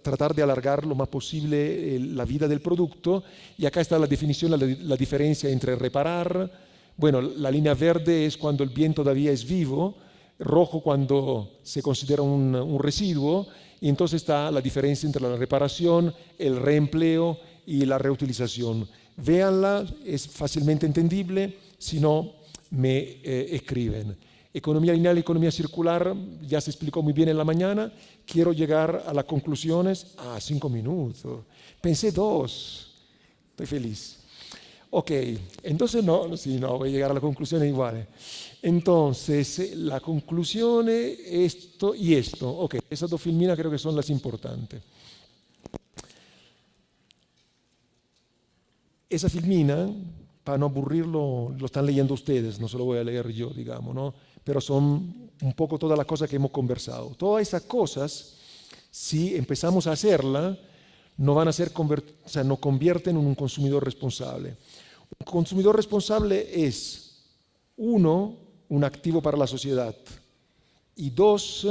tratar de alargar lo más posible la vida del producto. Y acá está la definición, la diferencia entre reparar, Bueno, la línea verde es cuando el bien todavía es vivo, rojo cuando se considera un residuo, y entonces está la diferencia entre la reparación, el reempleo y la reutilización. Véanla, es fácilmente entendible, si no me escriben. Economía lineal y economía circular, ya se explicó muy bien en la mañana. Quiero llegar a las conclusiones. 5 minutos. Pensé 2. Estoy feliz. Ok, entonces no, voy a llegar a la conclusión igual. Entonces, la conclusión es esto y esto. Ok, esas 2 filminas creo que son las importantes. Esa filmina, para no aburrirlo, lo están leyendo ustedes, no se lo voy a leer yo, digamos, ¿no? Pero son un poco todas las cosas que hemos conversado. Todas esas cosas, si empezamos a hacerlas, no van a ser, nos convierten en un consumidor responsable. Un consumidor responsable es, 1, un activo para la sociedad, y 2,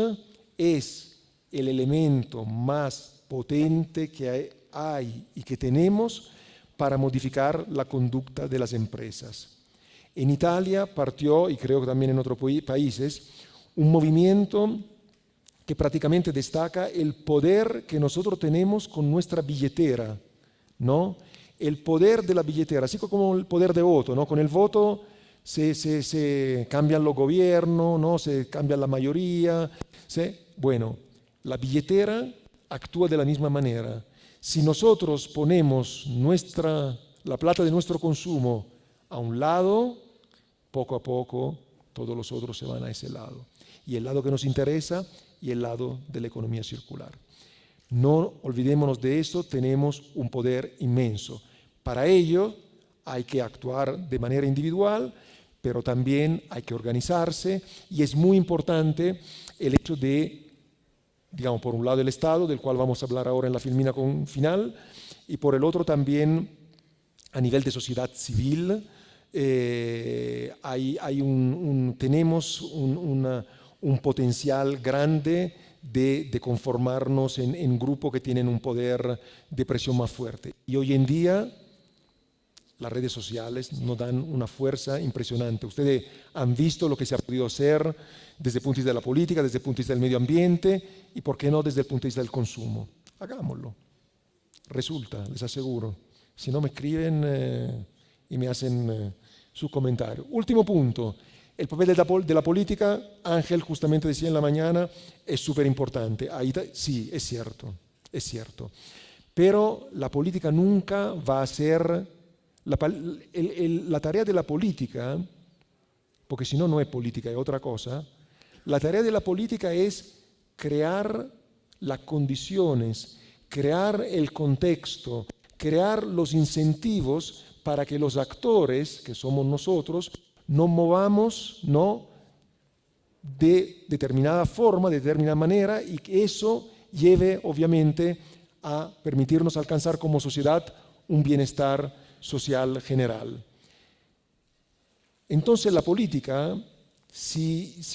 es el elemento más potente que hay y que tenemos para modificar la conducta de las empresas. En Italia partió, y creo que también en otros países, un movimiento que prácticamente destaca el poder que nosotros tenemos con nuestra billetera, ¿no? El poder de la billetera, así como el poder de voto, ¿no? Con el voto se cambian los gobiernos, ¿no? Se cambia la mayoría. ¿Sí? Bueno, la billetera actúa de la misma manera. Si nosotros ponemos la plata de nuestro consumo a un lado, poco a poco todos los otros se van a ese lado. Y el lado que nos interesa y el lado de la economía circular. No olvidémonos de eso, tenemos un poder inmenso. Para ello hay que actuar de manera individual, pero también hay que organizarse, y es muy importante el hecho de, digamos, por un lado el Estado, del cual vamos a hablar ahora en la filmina final, y por el otro también a nivel de sociedad civil. Tenemos un potencial grande de conformarnos en grupos que tienen un poder de presión más fuerte. Y hoy en día las redes sociales nos dan una fuerza impresionante. Ustedes han visto lo que se ha podido hacer desde el punto de vista de la política, desde el punto de vista del medio ambiente y, ¿por qué no, desde el punto de vista del consumo? Hagámoslo. Resulta, les aseguro. Si no, me escriben y me hacen su comentario. Último punto. El papel de la política, Ángel justamente decía en la mañana, es súper importante. Sí, es cierto. Pero la política nunca va a ser... La tarea de la política, porque si no, no es política, es otra cosa. La tarea de la política es crear las condiciones, crear el contexto, crear los incentivos para que los actores, que somos nosotros, nos movamos, ¿no?, de determinada forma, de determinada manera, y que eso lleve obviamente a permitirnos alcanzar como sociedad un bienestar social general. Entonces la política,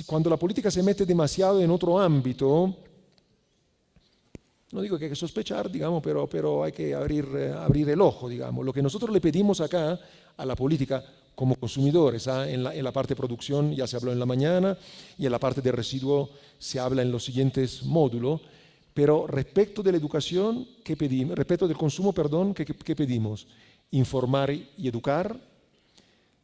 cuando la política se mete demasiado en otro ámbito, no digo que hay que sospechar, digamos, pero hay que abrir el ojo, digamos. Lo que nosotros le pedimos acá a la política como consumidores, en la parte de producción ya se habló en la mañana, y en la parte de residuo se habla en los siguientes módulos, pero respecto de la educación, ¿qué pedimos? Respecto del consumo, perdón, ¿qué pedimos? Informar y educar,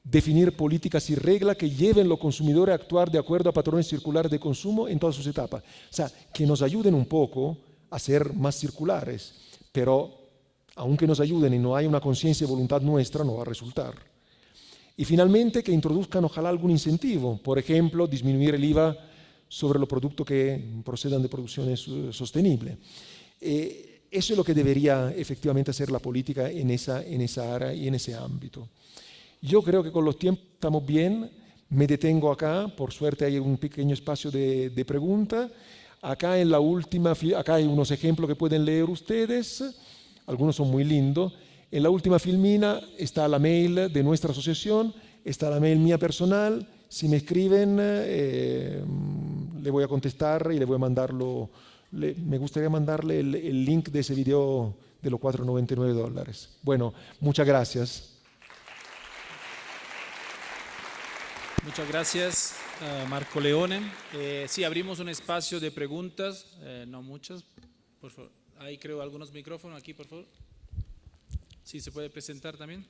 definir políticas y reglas que lleven a los consumidores a actuar de acuerdo a patrones circulares de consumo en todas sus etapas. O sea, que nos ayuden un poco a ser más circulares, pero aunque nos ayuden y no hay una conciencia y voluntad nuestra, no va a resultar. Y finalmente, que introduzcan ojalá algún incentivo, por ejemplo, disminuir el IVA sobre los productos que procedan de producciones sostenibles. Eso es lo que debería efectivamente hacer la política en esa área y en ese ámbito. Yo creo que con los tiempos estamos bien. Me detengo acá. Por suerte hay un pequeño espacio de pregunta. Acá en la última, acá hay unos ejemplos que pueden leer ustedes. Algunos son muy lindos. En la última filmina está la mail de nuestra asociación, está la mail mía personal. Si me escriben, le voy a contestar y le voy a mandarlo. Me gustaría mandarle el link de ese video de los $4.99. Bueno, muchas gracias. Muchas gracias, Marco Leone. Sí, abrimos un espacio de preguntas, no muchas, por favor. Ahí creo algunos micrófonos, aquí por favor. Sí, se puede presentar también.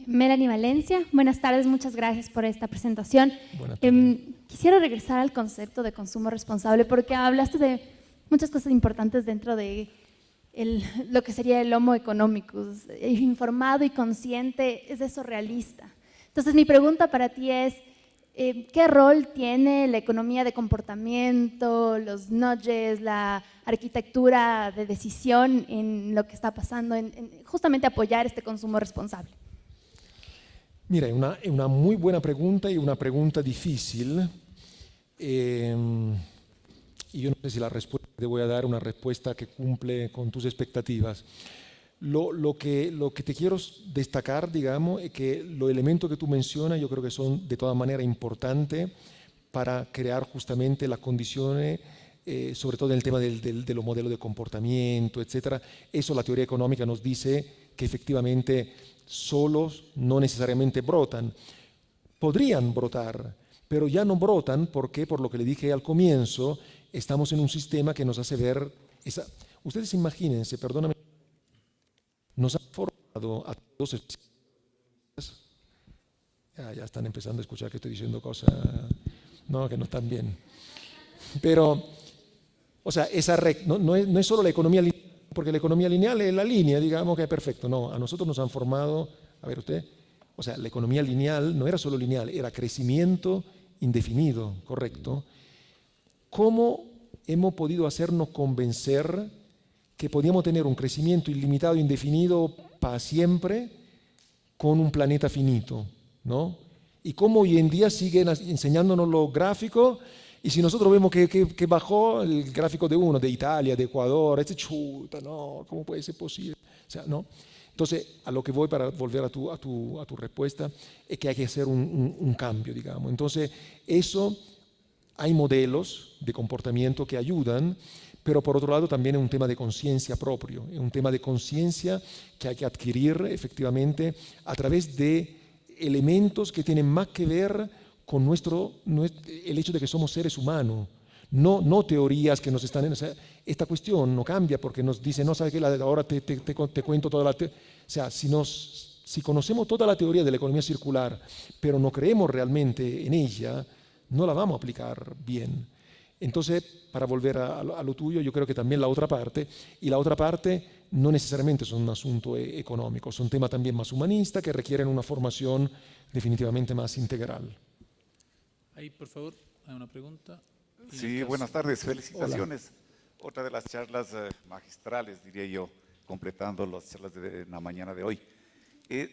Melanie Valencia, buenas tardes, muchas gracias por esta presentación. Buenas tardes. Quisiera regresar al concepto de consumo responsable porque hablaste de muchas cosas importantes dentro de lo que sería el Homo economicus, informado y consciente, ¿es eso realista? Entonces mi pregunta para ti es, ¿qué rol tiene la economía de comportamiento, los nudges, la arquitectura de decisión en lo que está pasando, en justamente apoyar este consumo responsable? Mira, è una muy buena pregunta y una pregunta difícil. Y yo no sé si la respuesta que te voy a dar es una respuesta que cumple con tus expectativas. Lo que te quiero destacar, digamos, es que los elementos que tú mencionas yo creo que son de todas maneras importantes para crear justamente las condiciones, sobre todo en el tema de los modelos de comportamiento, etc. Eso la teoría económica nos dice que efectivamente solos no necesariamente brotan. Podrían brotar, pero ya no brotan porque, por lo que le dije al comienzo, estamos en un sistema que nos hace ver esa... Ustedes imagínense, perdóname, nos han formado a todos especialistas. Ya están empezando a escuchar que estoy diciendo cosas, no, que no están bien. Pero, o sea, no es solo la economía lineal, porque la economía lineal es la línea, digamos que es perfecto. No, a nosotros nos han formado, a ver usted, o sea, la economía lineal no era solo lineal, era crecimiento indefinido, correcto. ¿Cómo hemos podido hacernos convencer que podíamos tener un crecimiento ilimitado, indefinido para siempre con un planeta finito, ¿no? Y cómo hoy en día siguen enseñándonos los gráficos, y si nosotros vemos que bajó el gráfico de uno, de Italia, de Ecuador, chuta, no, ¿cómo puede ser posible? O sea, ¿no? Entonces, a lo que voy para volver a tu respuesta, es que hay que hacer un cambio, digamos. Entonces, eso, hay modelos de comportamiento que ayudan, pero por otro lado también es un tema de conciencia propio, es un tema de conciencia que hay que adquirir efectivamente a través de elementos que tienen más que ver con el hecho de que somos seres humanos, no teorías que nos están... O sea, esta cuestión no cambia porque nos dice, no, ¿sabes qué? Ahora te cuento toda la... O sea, si conocemos toda la teoría de la economía circular, pero no creemos realmente en ella, no la vamos a aplicar bien. Entonces, para volver a lo tuyo, yo creo que también la otra parte no necesariamente son un asunto económico, son temas también más humanistas que requieren una formación definitivamente más integral. Ahí, por favor, hay una pregunta. Sí, buenas tardes, felicitaciones. Hola. Otra de las charlas magistrales, diría yo, completando las charlas de la mañana de hoy.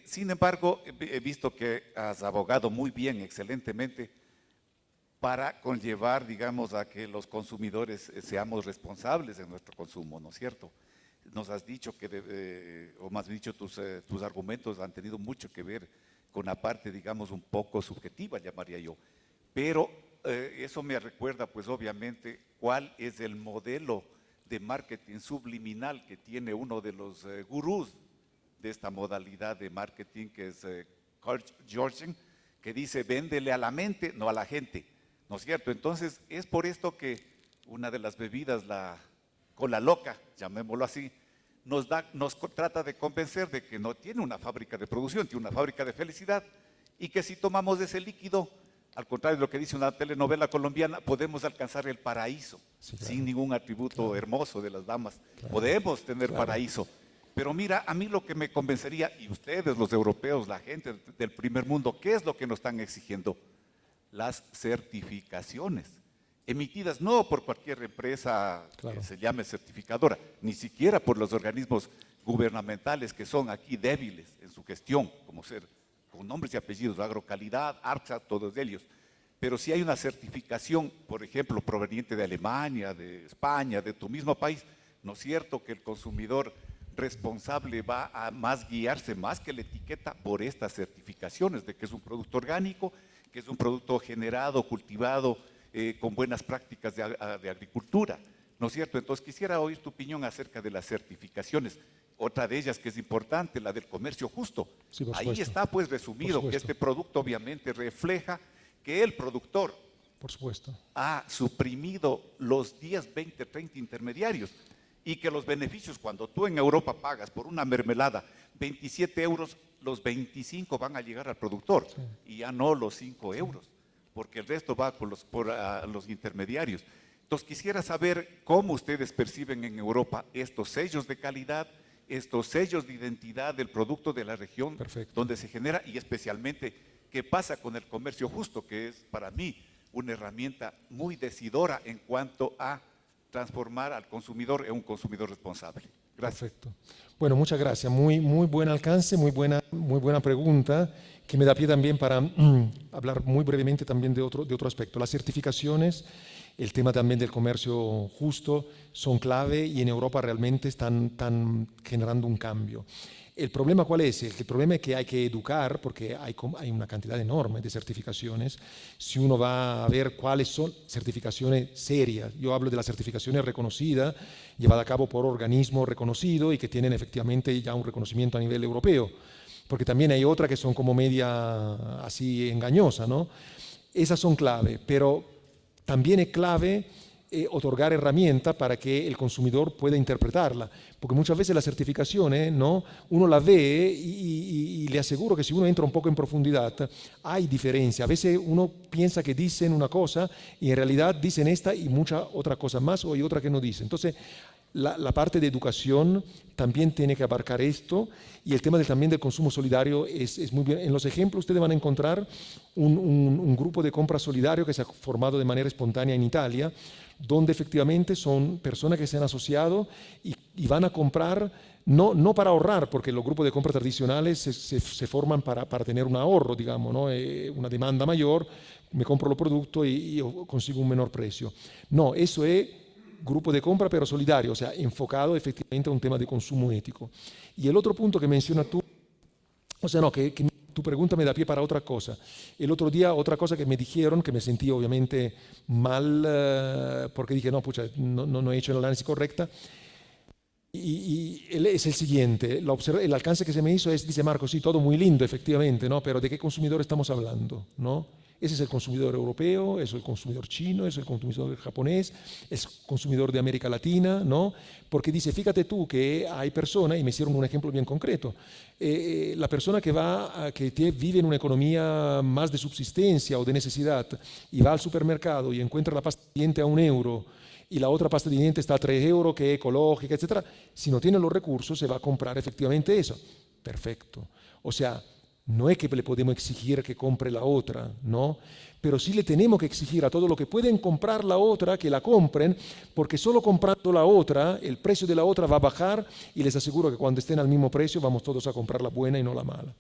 Sin embargo, he visto que has abogado muy bien, excelentemente, para conllevar, digamos, a que los consumidores seamos responsables en nuestro consumo, ¿no es cierto? Nos has dicho o más bien dicho, tus argumentos han tenido mucho que ver con la parte, digamos, un poco subjetiva, llamaría yo. Pero eso me recuerda, pues obviamente, cuál es el modelo de marketing subliminal que tiene uno de los gurús de esta modalidad de marketing, que es Carl Jorgen, que dice, véndele a la mente, no a la gente, ¿no es cierto? Entonces, es por esto que una de las bebidas, la cola loca, llamémoslo así, nos trata de convencer de que no tiene una fábrica de producción, tiene una fábrica de felicidad, y que si tomamos ese líquido, al contrario de lo que dice una telenovela colombiana, podemos alcanzar el paraíso, sí, claro, sin ningún atributo hermoso de las damas. Claro, podemos tener paraíso. Pero mira, a mí lo que me convencería, y ustedes, los europeos, la gente del primer mundo, ¿qué es lo que nos están exigiendo? Las certificaciones, emitidas no por cualquier empresa que se llame certificadora, ni siquiera por los organismos gubernamentales que son aquí débiles en su gestión, como ser con nombres y apellidos, Agrocalidad, ARCSA, todos ellos. Pero si hay una certificación, por ejemplo, proveniente de Alemania, de España, de tu mismo país, ¿no es cierto que el consumidor responsable va a guiarse más que la etiqueta por estas certificaciones de que es un producto orgánico, que es un producto generado, cultivado con buenas prácticas de agricultura? ¿no es cierto? Entonces quisiera oír tu opinión acerca de las certificaciones. Otra de ellas que es importante, la del comercio justo. Sí, por Ahí supuesto. está pues resumido Por que supuesto. este producto obviamente refleja que el productor Por supuesto. ha suprimido los días 20, 30 intermediarios y que los beneficios, cuando tú en Europa pagas por una mermelada 27 euros, los 25 van a llegar al productor y ya no los 5 euros, porque el resto va por los intermediarios. Entonces quisiera saber cómo ustedes perciben en Europa estos sellos de calidad, estos sellos de identidad del producto de la región Perfecto. donde se genera, y especialmente qué pasa con el comercio justo, que es para mí una herramienta muy decidora en cuanto a transformar al consumidor en un consumidor responsable. Gracias. Perfecto. Bueno, muchas gracias. Muy buen alcance, muy buena pregunta, que me da pie también para hablar muy brevemente también de otro aspecto. Las certificaciones, el tema también del comercio justo son clave y en Europa realmente están generando un cambio. ¿El problema cuál es? El problema es que hay que educar, porque hay una cantidad enorme de certificaciones. Si uno va a ver cuáles son certificaciones serias, yo hablo de las certificaciones reconocidas, llevadas a cabo por organismos reconocidos y que tienen efectivamente ya un reconocimiento a nivel europeo, porque también hay otras que son como media así engañosa, ¿no? Esas son clave, pero también es clave otorgar herramientas para que el consumidor pueda interpretarla, porque muchas veces la certificación, ¿no? Uno la ve y le aseguro que si uno entra un poco en profundidad, hay diferencia. A veces uno piensa que dicen una cosa y en realidad dicen esta y mucha otra cosa más o hay otra que no dicen. Entonces, la parte de educación también tiene que abarcar esto y el tema también del consumo solidario es muy bien. En los ejemplos ustedes van a encontrar un grupo de compra solidario que se ha formado de manera espontánea en Italia, donde efectivamente son personas que se han asociado y van a comprar, no para ahorrar, porque los grupos de compra tradicionales se forman para tener un ahorro, digamos, ¿no? Una demanda mayor, me compro los productos y consigo un menor precio. No, eso es grupo de compra pero solidario, o sea, enfocado efectivamente a un tema de consumo ético. Y el otro punto que mencionas tú, o sea, no, que tu pregunta me da pie para otra cosa. El otro día, otra cosa que me dijeron, que me sentí obviamente mal, porque dije, no, pucha, no he hecho el análisis correcta, y es el siguiente, el alcance que se me hizo es, dice Marco, sí, todo muy lindo, efectivamente, ¿no? Pero ¿de qué consumidor estamos hablando? ¿No? Ese es el consumidor europeo, es el consumidor chino, es el consumidor japonés, es el consumidor de América Latina, ¿no? Porque dice, fíjate tú que hay personas, y me hicieron un ejemplo bien concreto, la persona que vive en una economía más de subsistencia o de necesidad y va al supermercado y encuentra la pasta de diente a €1 y la otra pasta de diente está a 3 euros, que es ecológica, etc. Si no tiene los recursos, se va a comprar efectivamente eso. Perfecto. O sea, no es que le podemos exigir que compre la otra, ¿no? Pero sí le tenemos que exigir a todo lo que pueden comprar la otra, que la compren, porque solo comprando la otra, el precio de la otra va a bajar y les aseguro que cuando estén al mismo precio vamos todos a comprar la buena y no la mala.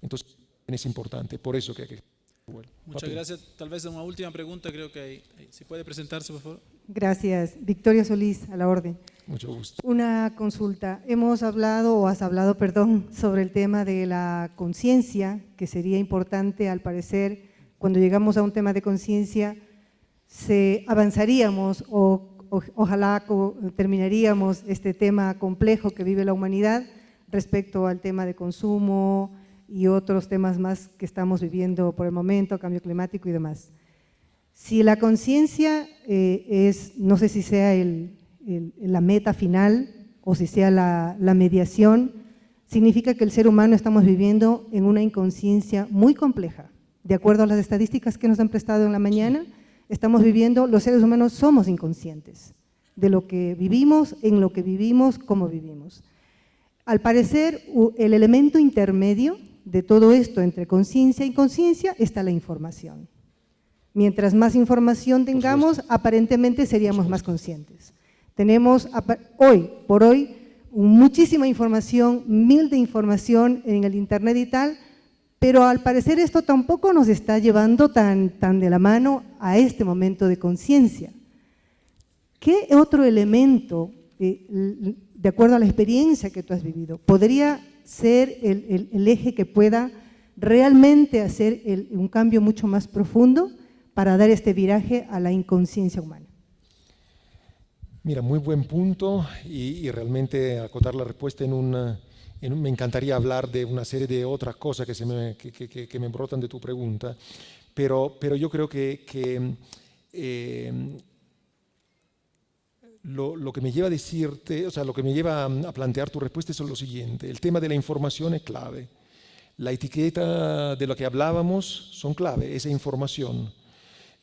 Entonces, es importante, por eso que hay que... Bueno, Muchas gracias. Tal vez una última pregunta, creo que hay. ¿Si puede presentarse, por favor? Gracias. Victoria Solís, a la orden. mucho gusto. Una consulta. Has hablado, sobre el tema de la conciencia, que sería importante, al parecer, cuando llegamos a un tema de conciencia, avanzaríamos ojalá terminaríamos este tema complejo que vive la humanidad respecto al tema de consumo y otros temas más que estamos viviendo por el momento, cambio climático y demás. Si la conciencia no sé si sea la meta final o si sea la mediación, significa que el ser humano estamos viviendo en una inconsciencia muy compleja. De acuerdo a las estadísticas que nos han prestado en la mañana, los seres humanos somos inconscientes de lo que vivimos, en lo que vivimos, cómo vivimos. Al parecer, el elemento intermedio de todo esto entre conciencia e inconsciencia está la información. Mientras más información tengamos, aparentemente seríamos más conscientes. Tenemos hoy por hoy muchísima información, mil de información en el internet y tal, pero al parecer esto tampoco nos está llevando tan de la mano a este momento de conciencia. ¿Qué otro elemento, de acuerdo a la experiencia que tú has vivido, podría ser el eje que pueda realmente hacer un cambio mucho más profundo para dar este viraje a la inconsciencia humana? Mira, muy buen punto y realmente acotar la respuesta me encantaría hablar de una serie de otras cosas que me brotan de tu pregunta, pero yo creo que lo que me lleva a decirte, o sea, lo que me lleva a plantear tu respuesta es lo siguiente: el tema de la información es clave. La etiqueta de lo que hablábamos son clave, esa información.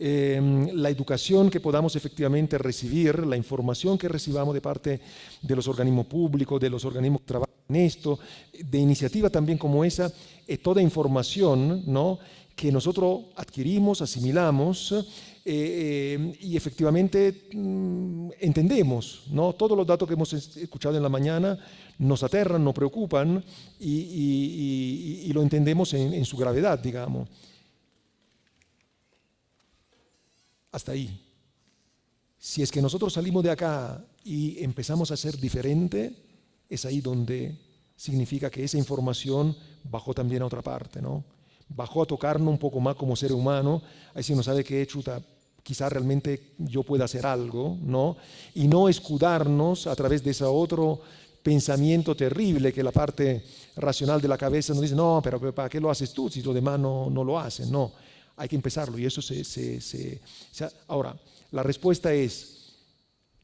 La educación que podamos efectivamente recibir, la información que recibamos de parte de los organismos públicos, de los organismos que trabajan en esto, de iniciativa también como esa, es toda información, ¿no?, que nosotros adquirimos, asimilamos y efectivamente entendemos, ¿no? Todos los datos que hemos escuchado en la mañana nos aterran, nos preocupan y lo entendemos en su gravedad, digamos. Hasta ahí. Si es que nosotros salimos de acá y empezamos a ser diferente, es ahí donde significa que esa información bajó también a otra parte, ¿no? Bajó a tocarnos un poco más como ser humano, ahí sí uno sabe que chuta, quizá realmente yo pueda hacer algo, ¿no? Y no escudarnos a través de ese otro pensamiento terrible que la parte racional de la cabeza nos dice, no, pero ¿para qué lo haces tú si los demás no lo hacen? No. Hay que empezarlo y eso Ahora, la respuesta es,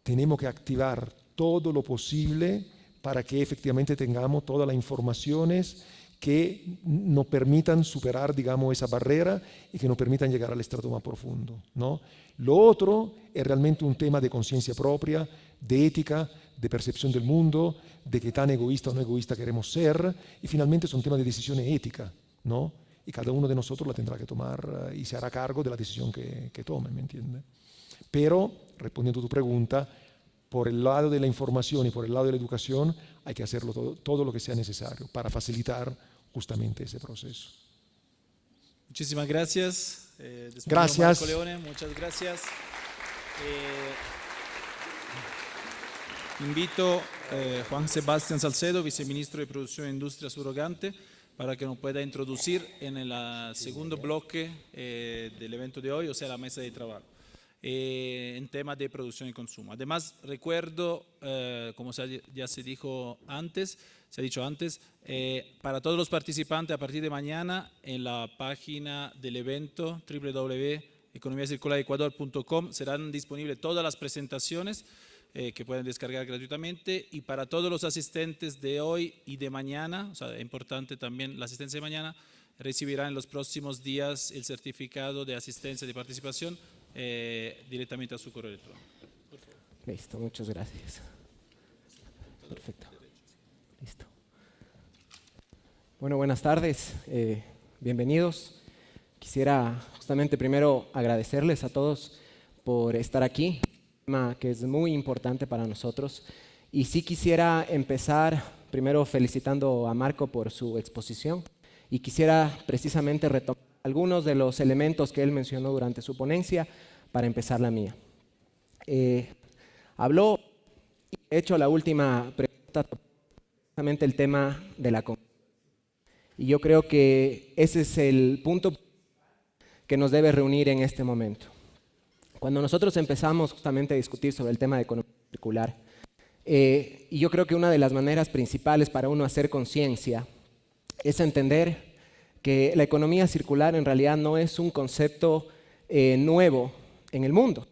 tenemos que activar todo lo posible para que efectivamente tengamos todas las informaciones que nos permitan superar, digamos, esa barrera y que nos permitan llegar al estrato más profundo, ¿no? Lo otro es realmente un tema de conciencia propia, de ética, de percepción del mundo, de qué tan egoísta o no egoísta queremos ser, y finalmente son temas de decisión ética, ¿no? Y cada uno de nosotros la tendrá que tomar y se hará cargo de la decisión que tome, ¿me entiende? Pero, respondiendo a tu pregunta, por el lado de la información y por el lado de la educación hay que hacerlo todo lo que sea necesario para facilitar justamente ese proceso. Muchísimas gracias. Gracias. Marco Leone, muchas gracias. Invito a Juan Sebastián Salcedo, viceministro de Producción e Industria Subrogante, para que nos pueda introducir en el segundo bloque del evento de hoy, o sea, la mesa de trabajo, en temas de producción y consumo. Además, recuerdo, como ya se ha dicho antes, para todos los participantes, a partir de mañana, en la página del evento www.economiacircularecuador.com serán disponibles todas las presentaciones que pueden descargar gratuitamente, y para todos los asistentes de hoy y de mañana, o sea, es importante también la asistencia de mañana, recibirán en los próximos días el certificado de asistencia y de participación directamente a su correo electrónico. Listo, muchas gracias. Perfecto. Listo. Bueno, buenas tardes, bienvenidos. Quisiera justamente primero agradecerles a todos por estar aquí, que es muy importante para nosotros, y sí quisiera empezar primero felicitando a Marco por su exposición, y quisiera precisamente retomar algunos de los elementos que él mencionó durante su ponencia para empezar la mía. Habló, de hecho, la última pregunta, precisamente el tema de la confianza, y yo creo que ese es el punto que nos debe reunir en este momento. Cuando nosotros empezamos justamente a discutir sobre el tema de economía circular, y yo creo que una de las maneras principales para uno hacer conciencia es entender que la economía circular en realidad no es un concepto nuevo en el mundo.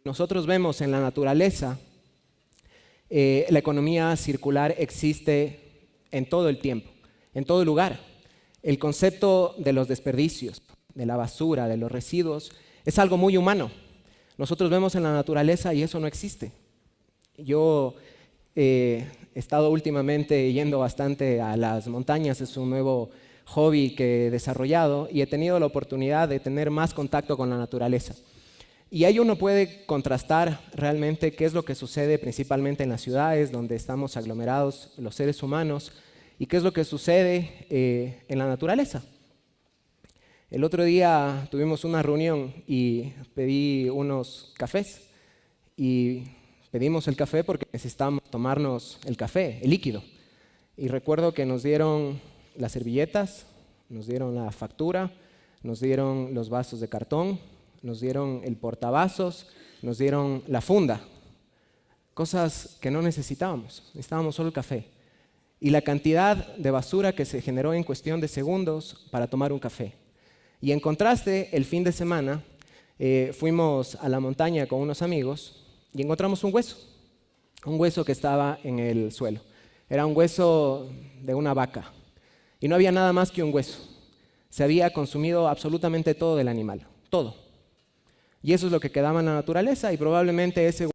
Nosotros vemos en la naturaleza, la economía circular existe en todo el tiempo, en todo lugar. El concepto de los desperdicios, de la basura, de los residuos, es algo muy humano. Nosotros vemos en la naturaleza y eso no existe. Yo he estado últimamente yendo bastante a las montañas, es un nuevo hobby que he desarrollado, y he tenido la oportunidad de tener más contacto con la naturaleza. Y ahí uno puede contrastar realmente qué es lo que sucede principalmente en las ciudades donde estamos aglomerados los seres humanos y qué es lo que sucede en la naturaleza. El otro día tuvimos una reunión y pedí unos cafés, y pedimos el café porque necesitamos tomarnos el café, el líquido. Y recuerdo que nos dieron las servilletas, nos dieron la factura, nos dieron los vasos de cartón, nos dieron el portavasos, nos dieron la funda. cosas que no necesitábamos solo el café. Y la cantidad de basura que se generó en cuestión de segundos para tomar un café. Y en contraste, el fin de semana fuimos a la montaña con unos amigos y encontramos un hueso que estaba en el suelo. Era un hueso de una vaca y no había nada más que un hueso. Se había consumido absolutamente todo del animal, todo. Y eso es lo que quedaba en la naturaleza y probablemente ese